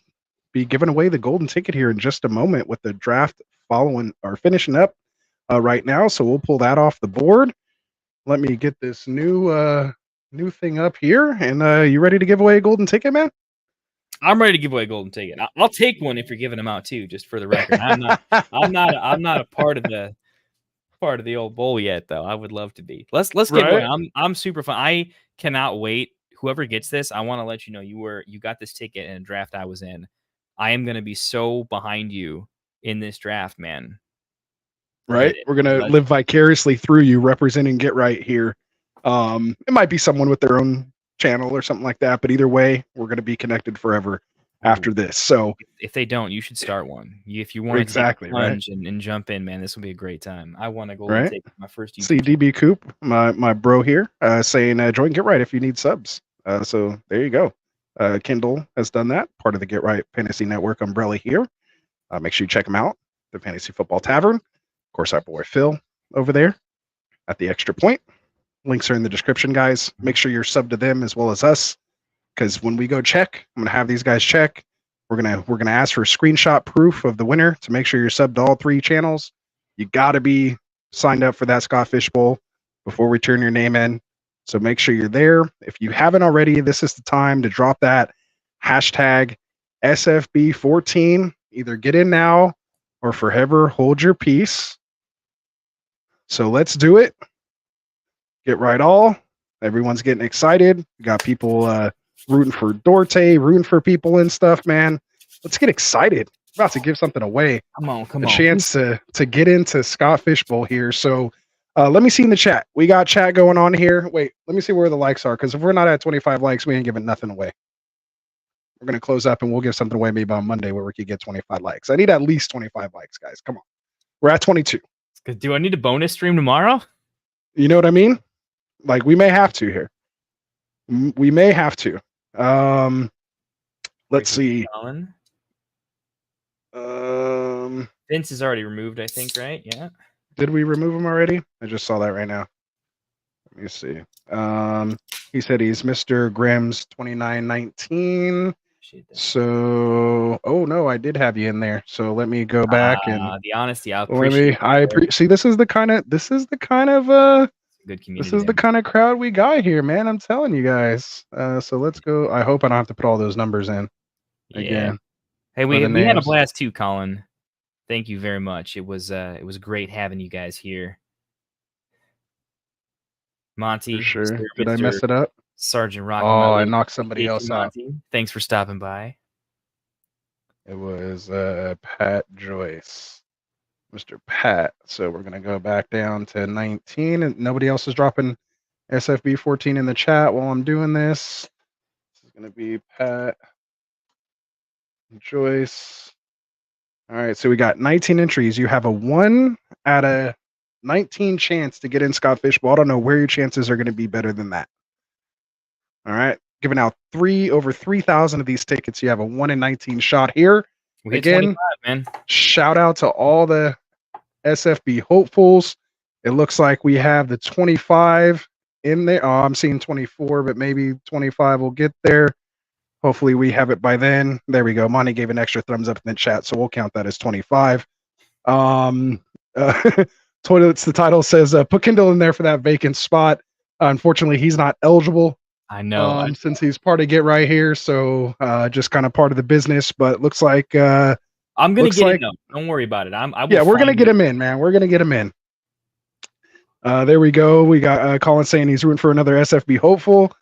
be giving away the golden ticket here in just a moment with the draft following or finishing up right now. So we'll pull that off the board. Let me get this new thing up here. And you ready to give away a golden ticket, man? I'm ready to give away a golden ticket. I'll take one if you're giving them out too, just for the record. I'm not a part of the old bowl yet, though. I would love to be. Let's get one. I'm super fun. I cannot wait. Whoever gets this, I want to let you know you got this ticket in a draft I was in. I am going to be so behind you in this draft, man. Right? We're going to live vicariously through you representing Get Right here. It might be someone with their own channel or something like that, but either way, we're going to be connected forever after this. So if they don't, you should start one. If you want to take a plunge and jump in, man, this will be a great time. I want to go and take my first YouTube. See DB Coop, my bro here, saying join Get Right if you need subs. So there you go. Kindle has done that, part of the Get Right Fantasy Network umbrella here. Make sure you check them out. The Fantasy Football Tavern. Of course, our boy Phil over there at the Extra Point. Links are in the description, guys. Make sure you're subbed to them as well as us, because when we go check, I'm going to have these guys check. We're gonna ask for a screenshot proof of the winner to make sure you're subbed to all 3 channels. You got to be signed up for that Scott Fishbowl before we turn your name in. So make sure you're there. If you haven't already, this is the time to drop that hashtag SFB14. Either get in now or forever hold your peace. So let's do it. Get right all. Everyone's getting excited. We got people rooting for Dorte, rooting for people and stuff, man. Let's get excited. We're about to give something away. Come on. A chance to get into Scott Fishbowl here. So let me see in the chat. We got chat going on here. Wait, let me see where the likes are, because if we're not at 25 likes, we ain't giving nothing away. We're going to close up and we'll give something away maybe on Monday where we could get 25 likes. I need at least 25 likes, guys. Come on. We're at 22. Do I need a bonus stream tomorrow? You know what I mean? Like, we may have to here. We may have to. Let's see. Vince is already removed, I think, right? Yeah. Did we remove him already? I just saw that right now. Let me see. He said he's Mr. Grimm's 2919. So, oh no, I did have you in there. So let me go back and the honesty. See, this is the kind of good community. This is the kind of crowd we got here, man. I'm telling you guys. So let's go. I hope I don't have to put all those numbers in again. Hey, we had a blast too, Colin. Thank you very much. It was great having you guys here. Monty, for sure. Did I mess it up? Sergeant Rocky. Oh, I knocked somebody else out. Thanks for stopping by. It was Pat Joyce, Mr. Pat. So we're gonna go back down to 19, and nobody else is dropping SFB14 in the chat while I'm doing this. This is gonna be Pat Joyce. All right, so we got 19 entries. You have a 1 out of 19 chance to get in Scott Fishbowl. I don't know where your chances are going to be better than that. All right, giving out over 3,000 of these tickets. You have a 1 in 19 shot here. Again, man. Shout out to all the SFB hopefuls. It looks like we have the 25 in there. Oh, I'm seeing 24, but maybe 25 will get there. Hopefully we have it by then. There we go. Monty gave an extra thumbs up in the chat, so we'll count that as 25. Toilets, the title says, put Kindle in there for that vacant spot. Unfortunately, he's not eligible. I know. Since he's part of Get Right here, so just kind of part of the business, but looks like I'm going to get him. Don't worry about it. We're going to get him in, man. We're going to get him in. There we go. We got Colin saying he's rooting for another SFB hopeful.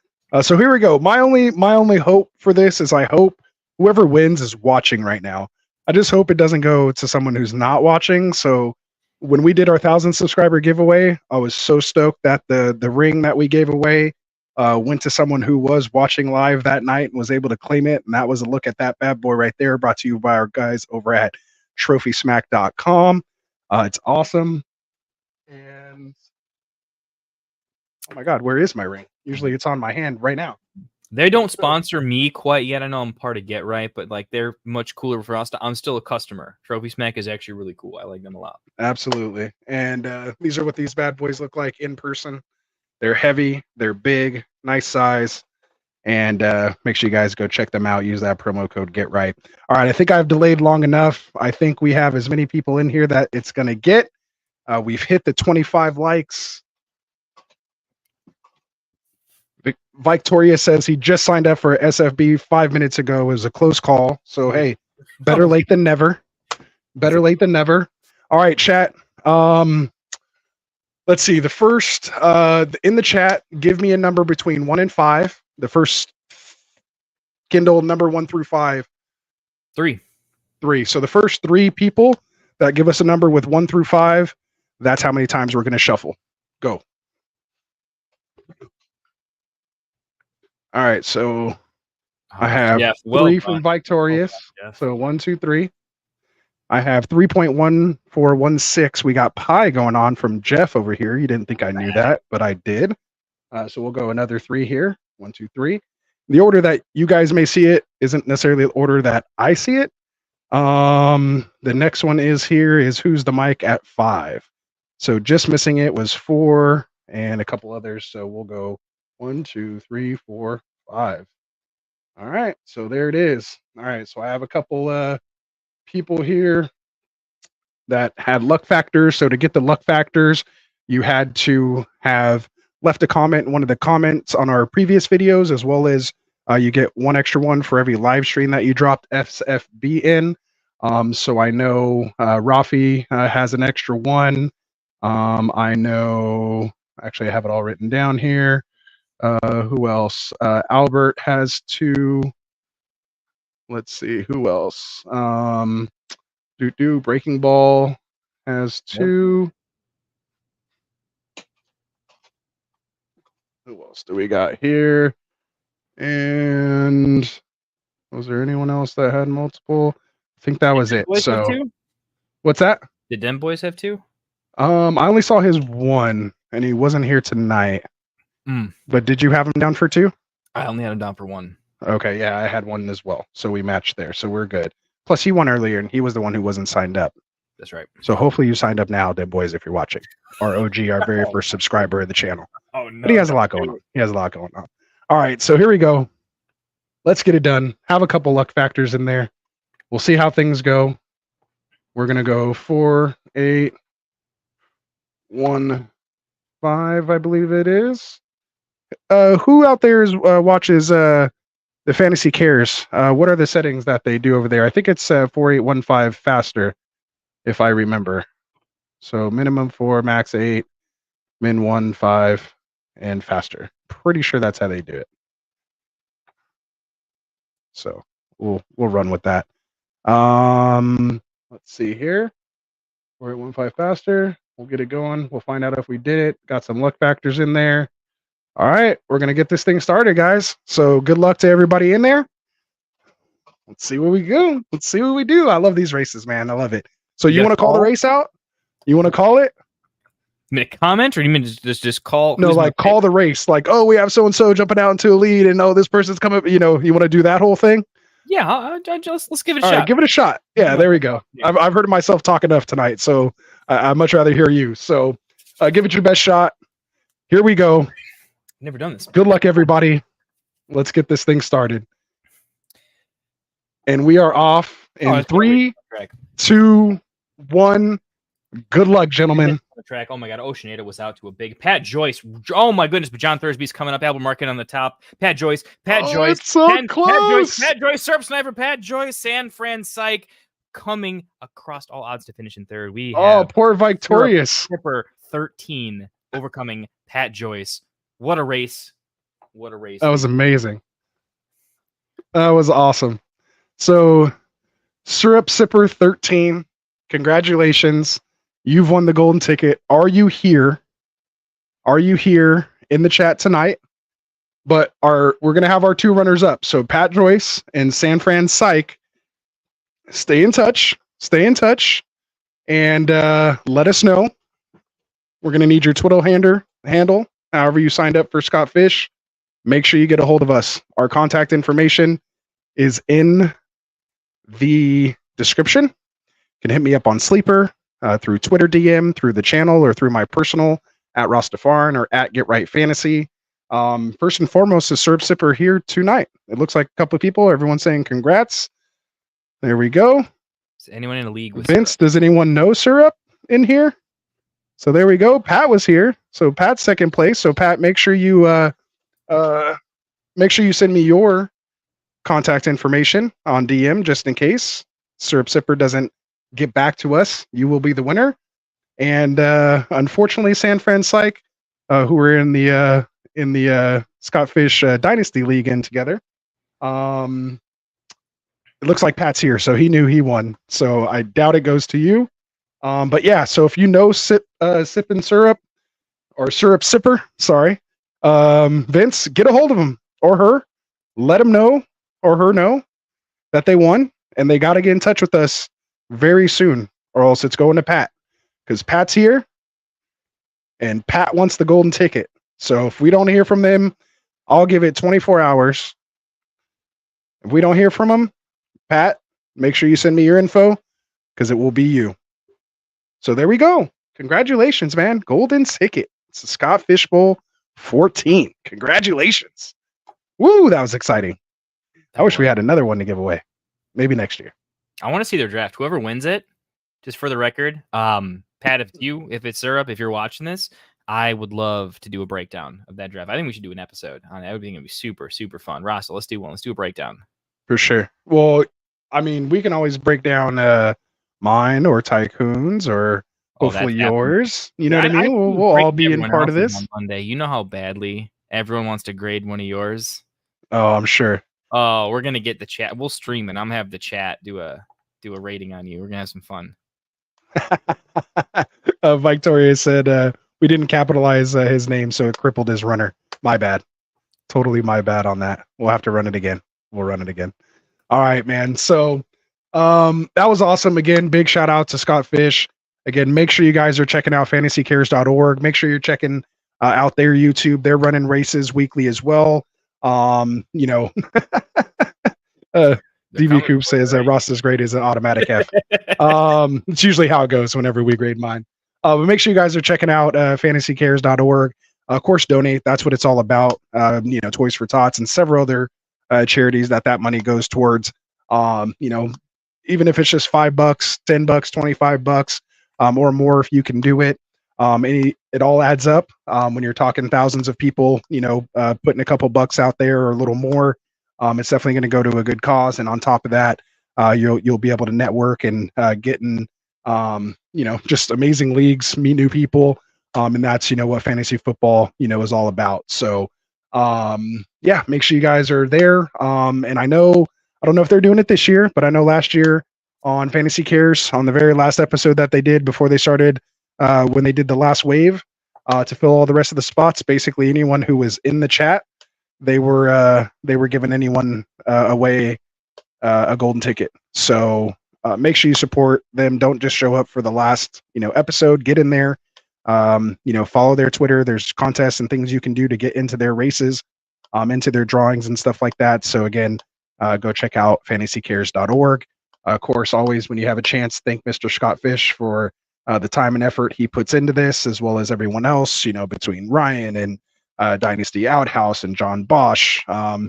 So here we go. My only hope for this is I hope whoever wins is watching right now. I just hope it doesn't go to someone who's not watching. So when we did our 1,000 subscriber giveaway, I was so stoked that the ring that we gave away went to someone who was watching live that night and was able to claim it. And that was a look at that bad boy right there, brought to you by our guys over at trophysmack.com. It's awesome. And oh my God, where is my ring? Usually it's on my hand right now. They don't sponsor me quite yet. I know I'm part of Get Right, but like they're much cooler for us. I'm still a customer. Trophy Smack is actually really cool. I like them a lot. Absolutely. And these are what these bad boys look like in person. They're heavy. They're big. Nice size. And make sure you guys go check them out. Use that promo code Get Right. All right. I think I've delayed long enough. I think we have as many people in here that it's going to get. We've hit the 25 likes. Victoria says he just signed up for SFB 5 minutes ago. It was a close call. So, hey, better late than never. Better late than never. All right, chat. Let's see. The first in the chat, give me a number between 1 and 5. The first Kindle number 1 through 5. 3. 3. So the first 3 people that give us a number with 1 through 5, that's how many times we're going to shuffle. Go. All right, so I have 3 from Victorious. So 1, 2, 3. I have 3.1416. We got Pi going on from Jeff over here. You didn't think I knew that, but I did. So we'll go another 3 here. 1, 2, 3. The order that you guys may see it isn't necessarily the order that I see it. The next one is Who's the Mic at 5. So just missing it was 4 and a couple others. So we'll go 1, 2, 3, 4, 5. All right, so there it is. All right, so I have a couple people here that had luck factors. So to get the luck factors, you had to have left a comment in one of the comments on our previous videos, as well as you get one extra one for every live stream that you dropped SFB in. So I know Rafi has an extra one. I know, actually I have it all written down here. Who else? Albert has 2. Let's see, who else? Breaking Ball has 2. Yep. Who else do we got here? And was there anyone else that had multiple? I think that was it. So what's that? Did them boys have 2? I only saw his 1, and he wasn't here tonight. But did you have him down for 2? I only had him down for 1. Okay, yeah, I had 1 as well. So we matched there. So we're good. Plus, he won earlier, and he was the one who wasn't signed up. That's right. So hopefully you signed up now, Dead Boys, if you're watching. Our OG, our very first subscriber of the channel. Oh, no. But he has a lot going on. He has a lot going on. All right, so here we go. Let's get it done. Have a couple luck factors in there. We'll see how things go. We're going to go 4, 8, 1, 5, I believe it is. Who out there watches the Fantasy Cares? What are the settings that they do over there? I think it's 4815 faster, if I remember. So minimum 4, max 8, min 1, 5, and faster. Pretty sure that's how they do it. So we'll run with that. Let's see here. 4815 faster. We'll get it going. We'll find out if we did it. Got some luck factors in there. All right, we're going to get this thing started, guys. So good luck to everybody in there. Let's see what we go. Let's see what we do. I love these races, man. I love it. So you want to call the race out? You want to call it? You mean a comment, or you mean just call? No, like call the race. Like, oh, we have so-and-so jumping out into a lead, and oh, this person's coming. You know, you want to do that whole thing? Yeah, let's give it a shot. All right, give it a shot. Yeah, there we go. Yeah. I've heard myself talk enough tonight, so I'd much rather hear you. So give it your best shot. Here we go. Never done this. Good luck, everybody. Let's get this thing started. And we are off in 3, 2, 1. Good luck, gentlemen. Track. Oh my God, Oceanada was out to a big Pat Joyce. Oh my goodness, but John Thursby's coming up. Albert Market on the top. Pat Joyce. Joyce. It's so close. Pat Joyce. Serp Sniper. Pat Joyce. San Fran Psych coming across all odds to finish in 3rd. We have poor Victorious. Skipper 13 overcoming Pat Joyce. What a race. What a race. That was amazing. That was awesome. So, Syrup Sipper 13, congratulations. You've won the golden ticket. Are you here? Are you here in the chat tonight? But we're going to have our 2 runners up. So, Pat Joyce and San Fran Psych, stay in touch. Stay in touch. And let us know. We're going to need your Twitter handle. However you signed up for Scott Fish, make sure you get a hold of us. Our contact information is in the description. You can hit me up on Sleeper, through Twitter DM, through the channel, or through my personal at Rastafarian or at Get Right Fantasy. First and foremost is Syrup Sipper here tonight. It looks like a couple of people. Everyone's saying congrats. There we go. Is anyone in a league with Vince? Syrup? Does anyone know Syrup in here? So there we go. Pat was here. So Pat's 2nd place. So Pat, make sure you send me your contact information on DM just in case Syrup Sipper doesn't get back to us. You will be the winner. And unfortunately, San Fran Psych, who were in the Scott Fish Dynasty League in together, it looks like Pat's here, so he knew he won. So I doubt it goes to you. But yeah, so if you know Sip and Syrup, or Syrup Sipper, sorry, Vince, get a hold of him or her. Let him know or her know that they won, and they got to get in touch with us very soon, or else it's going to Pat, because Pat's here, and Pat wants the golden ticket. So if we don't hear from them, I'll give it 24 hours. If we don't hear from them, Pat, make sure you send me your info, because it will be you. So there we go. Congratulations, man. Golden ticket. It's the Scott Fish Bowl 14. Congratulations. Woo, that was exciting. I wish we had another one to give away. Maybe next year. I want to see their draft. Whoever wins it, just for the record, Pat, if it's syrup, if you're watching this, I would love to do a breakdown of that draft. I think we should do an episode on it. I would think it'd be super, super fun. Rasta, let's do one. Let's do a breakdown. For sure. Well, I mean, we can always break down mine or Tycoon's or hopefully yours. You know what I mean? We'll all be in part of this. On Monday. You know how badly everyone wants to grade one of yours? Oh, I'm sure. Oh, we're going to get the chat. We'll stream it. I'm going to have the chat do a rating on you. We're going to have some fun. Victoria said we didn't capitalize his name, so it crippled his runner. My bad. Totally my bad on that. We'll have to run it again. We'll run it again. All right, man. So that was awesome. Again, big shout out to Scott Fish. Again, make sure you guys are checking out fantasycares.org. Make sure you're checking out their YouTube. They're running races weekly as well. You know, DB Coop says Ross is great as an automatic F. It's usually how it goes whenever we grade mine. But make sure you guys are checking out fantasycares.org. Of course, donate. That's what it's all about. You know, Toys for Tots and several other charities that money goes towards. You know, even if it's just $5, $10, $25, or more, if you can do it. It all adds up when you're talking thousands of people, you know, putting a couple bucks out there or a little more. It's definitely going to go to a good cause. And on top of that, you'll be able to network and get in, you know, just amazing leagues, meet new people. And that's, you know, what fantasy football, you know, is all about. So, yeah, make sure you guys are there. And I don't know if they're doing it this year, but I know last year on Fantasy Cares, on the very last episode that they did before they started, when they did the last wave to fill all the rest of the spots, basically anyone who was in the chat, they were giving anyone away a golden ticket. So make sure you support them. Don't just show up for the last, you know, episode. Get in there. You know, follow their Twitter. There's contests and things you can do to get into their races, into their drawings and stuff like that. So again, go check out fantasycares.org. Of course, always when you have a chance, thank Mr. Scott Fish for the time and effort he puts into this, as well as everyone else, you know, between Ryan and Dynasty Outhouse and John Bosch,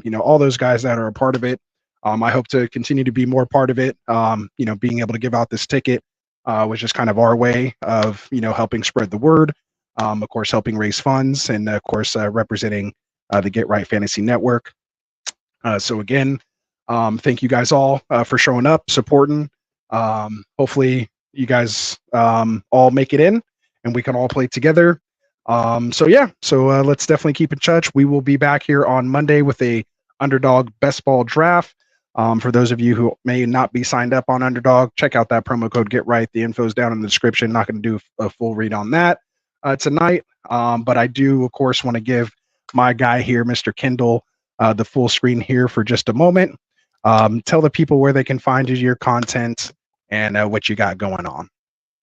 you know, all those guys that are a part of it. I hope to continue to be more part of it. You know, being able to give out this ticket was just kind of our way of, you know, helping spread the word, of course, helping raise funds, and of course, representing the Get Right Fantasy Network. So again, thank you guys all for showing up, supporting. Hopefully you guys all make it in and we can all play together. So yeah, let's definitely keep in touch. We will be back here on Monday with a Underdog Best Ball Draft. For those of you who may not be signed up on Underdog, check out that promo code Get Right. The info's down in the description. Not going to do a full read on that tonight, but I do, of course, want to give my guy here, Mr. Kendall, the full screen here for just a moment. Tell the people where they can find your content and what you got going on.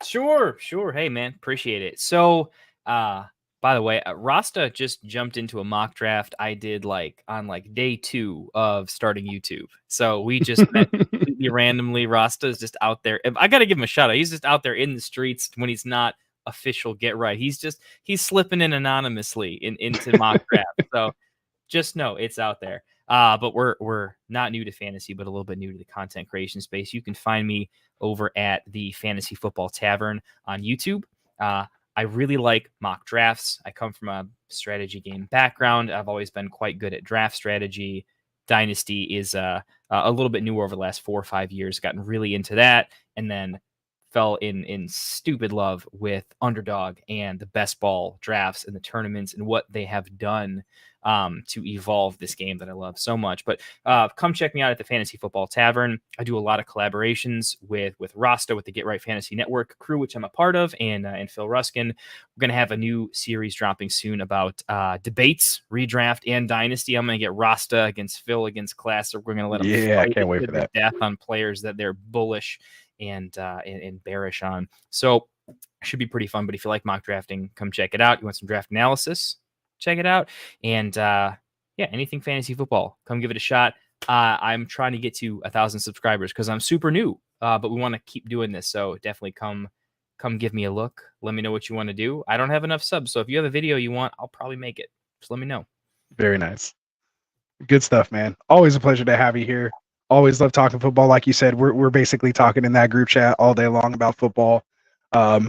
Sure. Hey, man, appreciate it. So, by the way, Rasta just jumped into a mock draft I did on day 2 of starting YouTube. So we just met completely randomly. Rasta is just out there. I got to give him a shout out. He's just out there in the streets when he's not official Get Right. He's slipping in anonymously into mock draft. So just know it's out there. But we're not new to fantasy, but a little bit new to the content creation space. You can find me over at the Fantasy Football Tavern on YouTube. I really like mock drafts. I come from a strategy game background. I've always been quite good at draft strategy. Dynasty is a little bit newer over the last 4 or 5 years. Gotten really into that, and then fell in stupid love with Underdog and the best ball drafts and the tournaments and what they have done to evolve this game that I love so much. But come check me out at the Fantasy Football Tavern. I do a lot of collaborations with Rasta, with the Get Right Fantasy Network crew, which I'm a part of, and Phil Ruskin. We're going to have a new series dropping soon about debates, redraft, and dynasty. I'm going to get Rasta against Phil against Classic. We're going to let them I can't wait for that. Death on players that they're bullish and bearish on. So should be pretty fun. But if you like mock drafting, come check it out. You want some draft analysis? Check it out. And yeah, anything fantasy football, come give it a shot. I'm trying to get to 1,000 subscribers because I'm super new, but we want to keep doing this. So definitely come give me a look. Let me know what you want to do. I don't have enough subs, so if you have a video you want, I'll probably make it. Just let me know. Very nice. Good stuff, man. Always a pleasure to have you here. Always love talking football. Like you said, we're basically talking in that group chat all day long about football.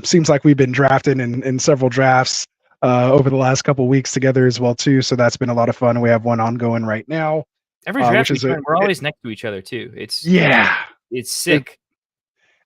Seems like we've been drafting in several drafts over the last couple weeks together as well too. So that's been a lot of fun. We have one ongoing right now. Every draft we're always next to each other too. It's sick.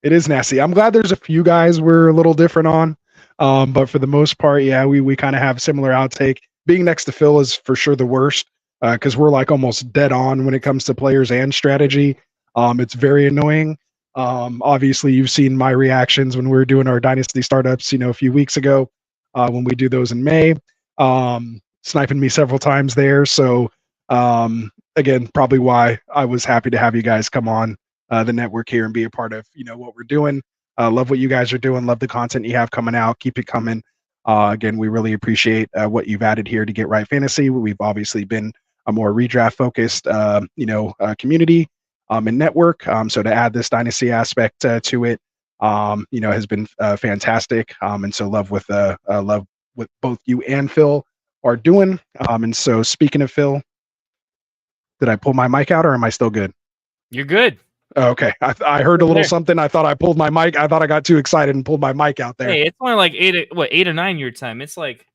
It is nasty. I'm glad there's a few guys we're a little different on. But for the most part, yeah, we kind of have similar outtake. Being next to Phil is for sure the worst. Because we're like almost dead on when it comes to players and strategy. It's very annoying. Obviously, you've seen my reactions when we were doing our dynasty startups, a few weeks ago when we do those in May, sniping me several times there. So again, probably why I was happy to have you guys come on the network here and be a part of, what we're doing. Love what you guys are doing. Love the content you have coming out. Keep it coming. Again, we really appreciate what you've added here to Get Right Fantasy. We've obviously been a more redraft focused, community and network. So to add this dynasty aspect to it, has been fantastic. And so love with both you and Phil are doing. And so speaking of Phil, did I pull my mic out or am I still good? You're good. Okay. I heard a little something. I thought I pulled my mic. I thought I got too excited and pulled my mic out there. Hey, it's only like 8 or 9 your time. It's like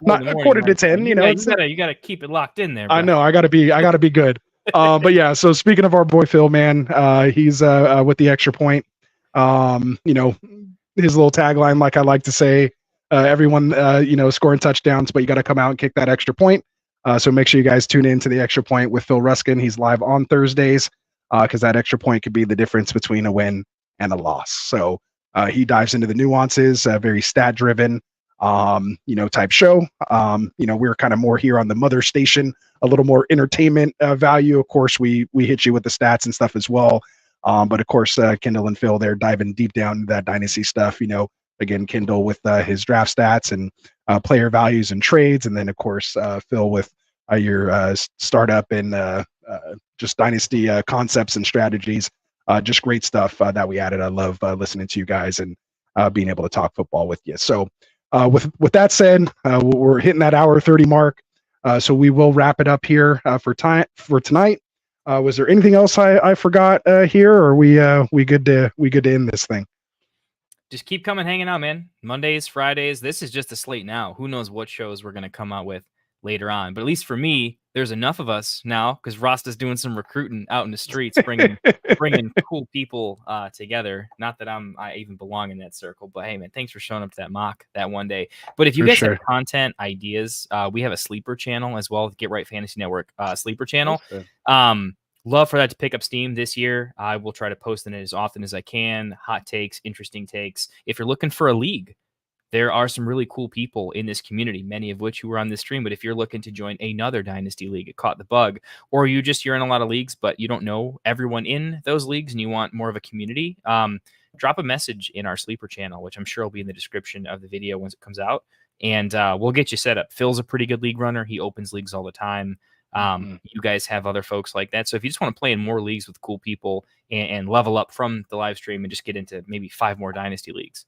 not a quarter to 10. You gotta keep it locked in there. Bro. I know. I gotta be good. But yeah. So speaking of our boy Phil, man, he's with the extra point. His little tagline, like I like to say, everyone scoring touchdowns, but you got to come out and kick that extra point. So make sure you guys tune in to the extra point with Phil Ruskin. He's live on Thursdays because that extra point could be the difference between a win and a loss. So he dives into the nuances, very stat driven. Type show. We're kind of more here on the mother station, a little more entertainment value. Of course, we hit you with the stats and stuff as well. But of course, Kendall and Phil, they're diving deep down into that dynasty stuff. Again, Kendall with his draft stats and player values and trades. And then of course, Phil with your startup and just dynasty concepts and strategies. Just great stuff that we added. I love listening to you guys and being able to talk football with you. So with that said, we're hitting that hour 30 mark. So we will wrap it up here for tonight. Was there anything else I forgot here, or we good to end this thing? Just keep coming, hanging out, man. Mondays, Fridays. This is just a slate now. Who knows what shows we're gonna come out with later on? But at least for me, there's enough of us now because Rasta's doing some recruiting out in the streets, bringing cool people together. Not that I even belong in that circle, but hey, man, thanks for showing up to that mock that one day. But if you guys have content ideas, we have a sleeper channel as well. Get Right Fantasy Network sleeper channel. Love for that to pick up steam this year. I will try to post in it as often as I can. Hot takes, interesting takes. If you're looking for a league, there are some really cool people in this community, many of which who were on this stream. But if you're looking to join another dynasty league, it caught the bug, or you're in a lot of leagues, but you don't know everyone in those leagues and you want more of a community, drop a message in our sleeper channel, which I'm sure will be in the description of the video once it comes out. And we'll get you set up. Phil's a pretty good league runner. He opens leagues all the time. You guys have other folks like that. So if you just want to play in more leagues with cool people and level up from the live stream and just get into maybe 5 more dynasty leagues,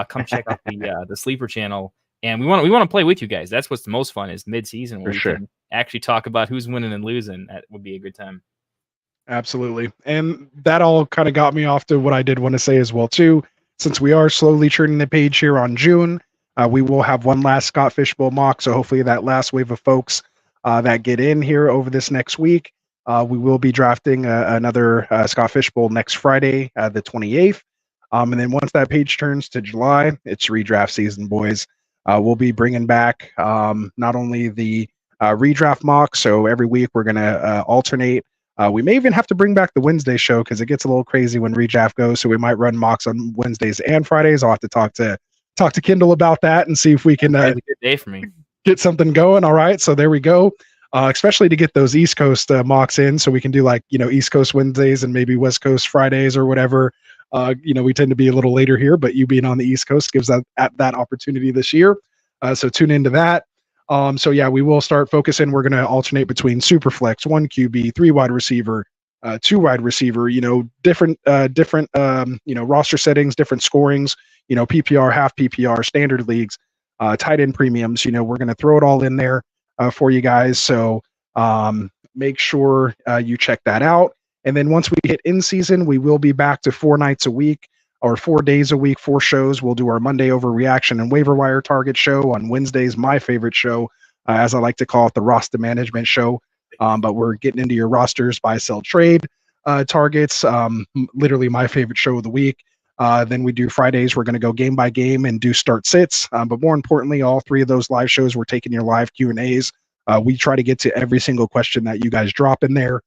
come check out the sleeper channel. And we want to play with you guys. That's what's the most fun is mid-season where we can actually talk about who's winning and losing. That would be a good time. Absolutely. And that all kind of got me off to what I did want to say as well too. Since we are slowly turning the page here on June, we will have one last Scott Fishbowl mock. So hopefully that last wave of folks that get in here over this next week. We will be drafting another Scott Fishbowl next Friday, the 28th. And then once that page turns to July, it's redraft season, boys. We'll be bringing back not only the redraft mock, so every week we're going to alternate. We may even have to bring back the Wednesday show because it gets a little crazy when redraft goes. So we might run mocks on Wednesdays and Fridays. I'll have to talk to Kendall about that and see if we can a good day for me. Get something going. All right. So there we go. Especially to get those East Coast mocks in so we can do like, East Coast Wednesdays and maybe West Coast Fridays or whatever. We tend to be a little later here, but you being on the East Coast gives that opportunity this year. So tune into that. So yeah, we will start focusing. We're going to alternate between super flex, 1 QB, 3 wide receiver, 2 wide receiver, different roster settings, different scorings, PPR, half PPR, standard leagues, tight end premiums. We're going to throw it all in there for you guys. So make sure you check that out. And then once we hit in season, we will be back to 4 nights a week or 4 days a week, 4 shows. We'll do our Monday overreaction and waiver wire target show. On Wednesdays, my favorite show, as I like to call it, the roster management show. But we're getting into your rosters, buy, sell, trade targets. Literally my favorite show of the week. Then we do Fridays. We're going to go game by game and do start sits. But more importantly, all 3 of those live shows, we're taking your live Q&As. We try to get to every single question that you guys drop in there.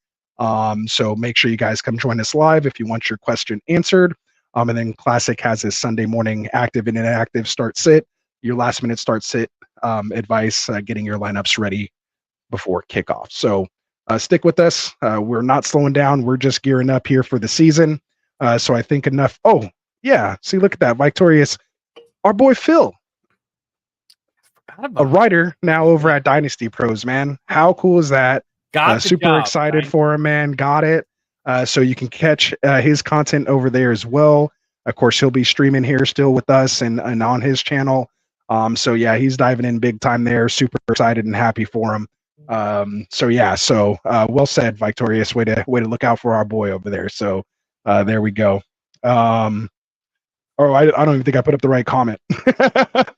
So make sure you guys come join us live if you want your question answered. And then Classic has his Sunday morning active and inactive start sit, your last minute start sit advice, getting your lineups ready before kickoff. So stick with us. We're not slowing down. We're just gearing up here for the season. So I think enough. Oh, yeah. See, look at that. Victorious. Our boy Phil, a writer now over at Dynasty Pros, man. How cool is that? Super excited for him, man. Got it. So you can catch his content over there as well. Of course, he'll be streaming here still with us and on his channel. So yeah, he's diving in big time there. Super excited and happy for him. So yeah, so well said, Victorious. Way to look out for our boy over there. So there we go. I don't even think I put up the right comment.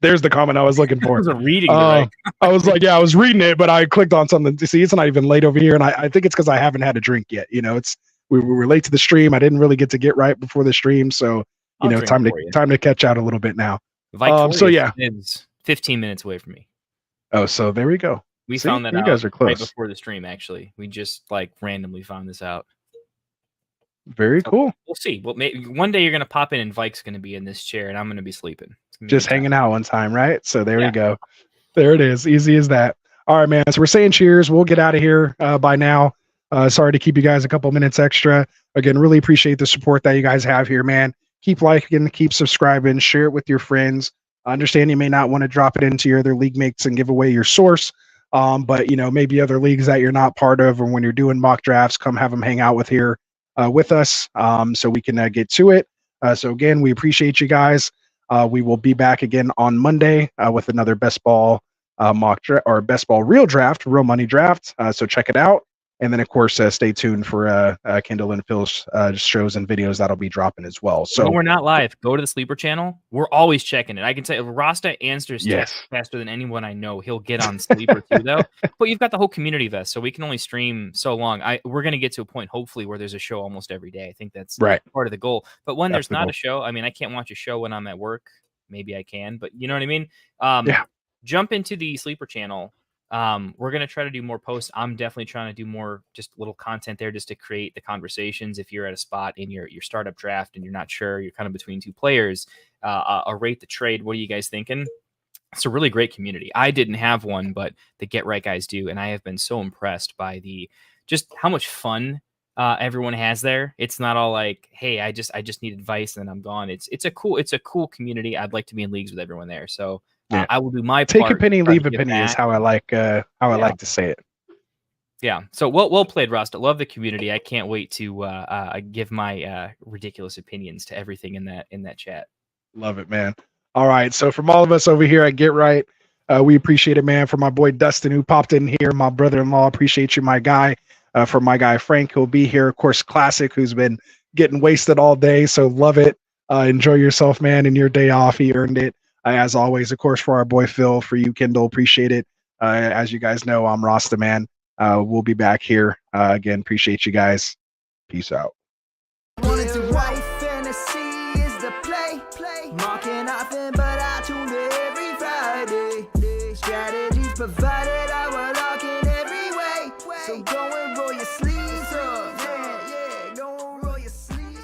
There's the comment I was looking for. I wasn't reading the right. I was like, yeah, I was reading it, but I clicked on something. See, it's not even late over here, and I think it's because I haven't had a drink yet. You know, we were late to the stream. I didn't really get right before the stream, so time to catch out a little bit now. So yeah, it's 15 minutes away from me. Oh, so there we go. We found that out. You guys are close. Right before the stream. Actually, we just randomly found this out. Very cool. We'll see. Well, maybe one day you're gonna pop in and Vike's gonna be in this chair, and I'm gonna be sleeping. Just hanging out one time, right? So there we go. There it is. Easy as that. All right, man. So we're saying cheers. We'll get out of here by now. Sorry to keep you guys a couple minutes extra. Again, really appreciate the support that you guys have here, man. Keep liking, keep subscribing, share it with your friends. I understand you may not want to drop it into your other league mates and give away your source. But maybe other leagues that you're not part of, or when you're doing mock drafts, come have them hang out with us so we can get to it. So again, we appreciate you guys. We will be back again on Monday with another best ball mock draft or best ball real draft, real money draft. So check it out. And then of course, stay tuned for Kendall and Phil's shows and videos that'll be dropping as well. So when we're not live, go to the Sleeper channel. We're always checking it. I can tell you, Rasta answers faster than anyone I know. He'll get on Sleeper too, though. But you've got the whole community vest, so we can only stream so long. We're going to get to a point, hopefully, where there's a show almost every day. I think that's part of the goal. But when there's not a show, I mean, I can't watch a show when I'm at work. Maybe I can, but you know what I mean? Jump into the Sleeper channel. We're going to try to do more posts. I'm definitely trying to do more just little content there just to create the conversations. If you're at a spot in your startup draft and you're not sure, you're kind of between two players, rate the trade. What are you guys thinking? It's a really great community. I didn't have one, but the Get Right guys do. And I have been so impressed by just how much fun everyone has there. It's not all like, hey, I just need advice and then I'm gone. It's a cool community. I'd like to be in leagues with everyone there. So I will do my part. Take a penny, leave a penny is how I like I like to say it. Yeah. So well played, Rasta. Love the community. I can't wait to give my ridiculous opinions to everything in that chat. Love it, man. All right. So from all of us over here at Get Right, we appreciate it, man. For my boy Dustin who popped in here, my brother-in-law, appreciate you, my guy. For my guy Frank, who'll be here. Of course, Classic, who's been getting wasted all day. So love it. Enjoy yourself, man, and your day off. He earned it. As always, of course, for our boy Phil, for you, Kendall, appreciate it. As you guys know, I'm Rasta, man. We'll be back here. Again, appreciate you guys. Peace out. Strategies provided, I will lock in every way. So go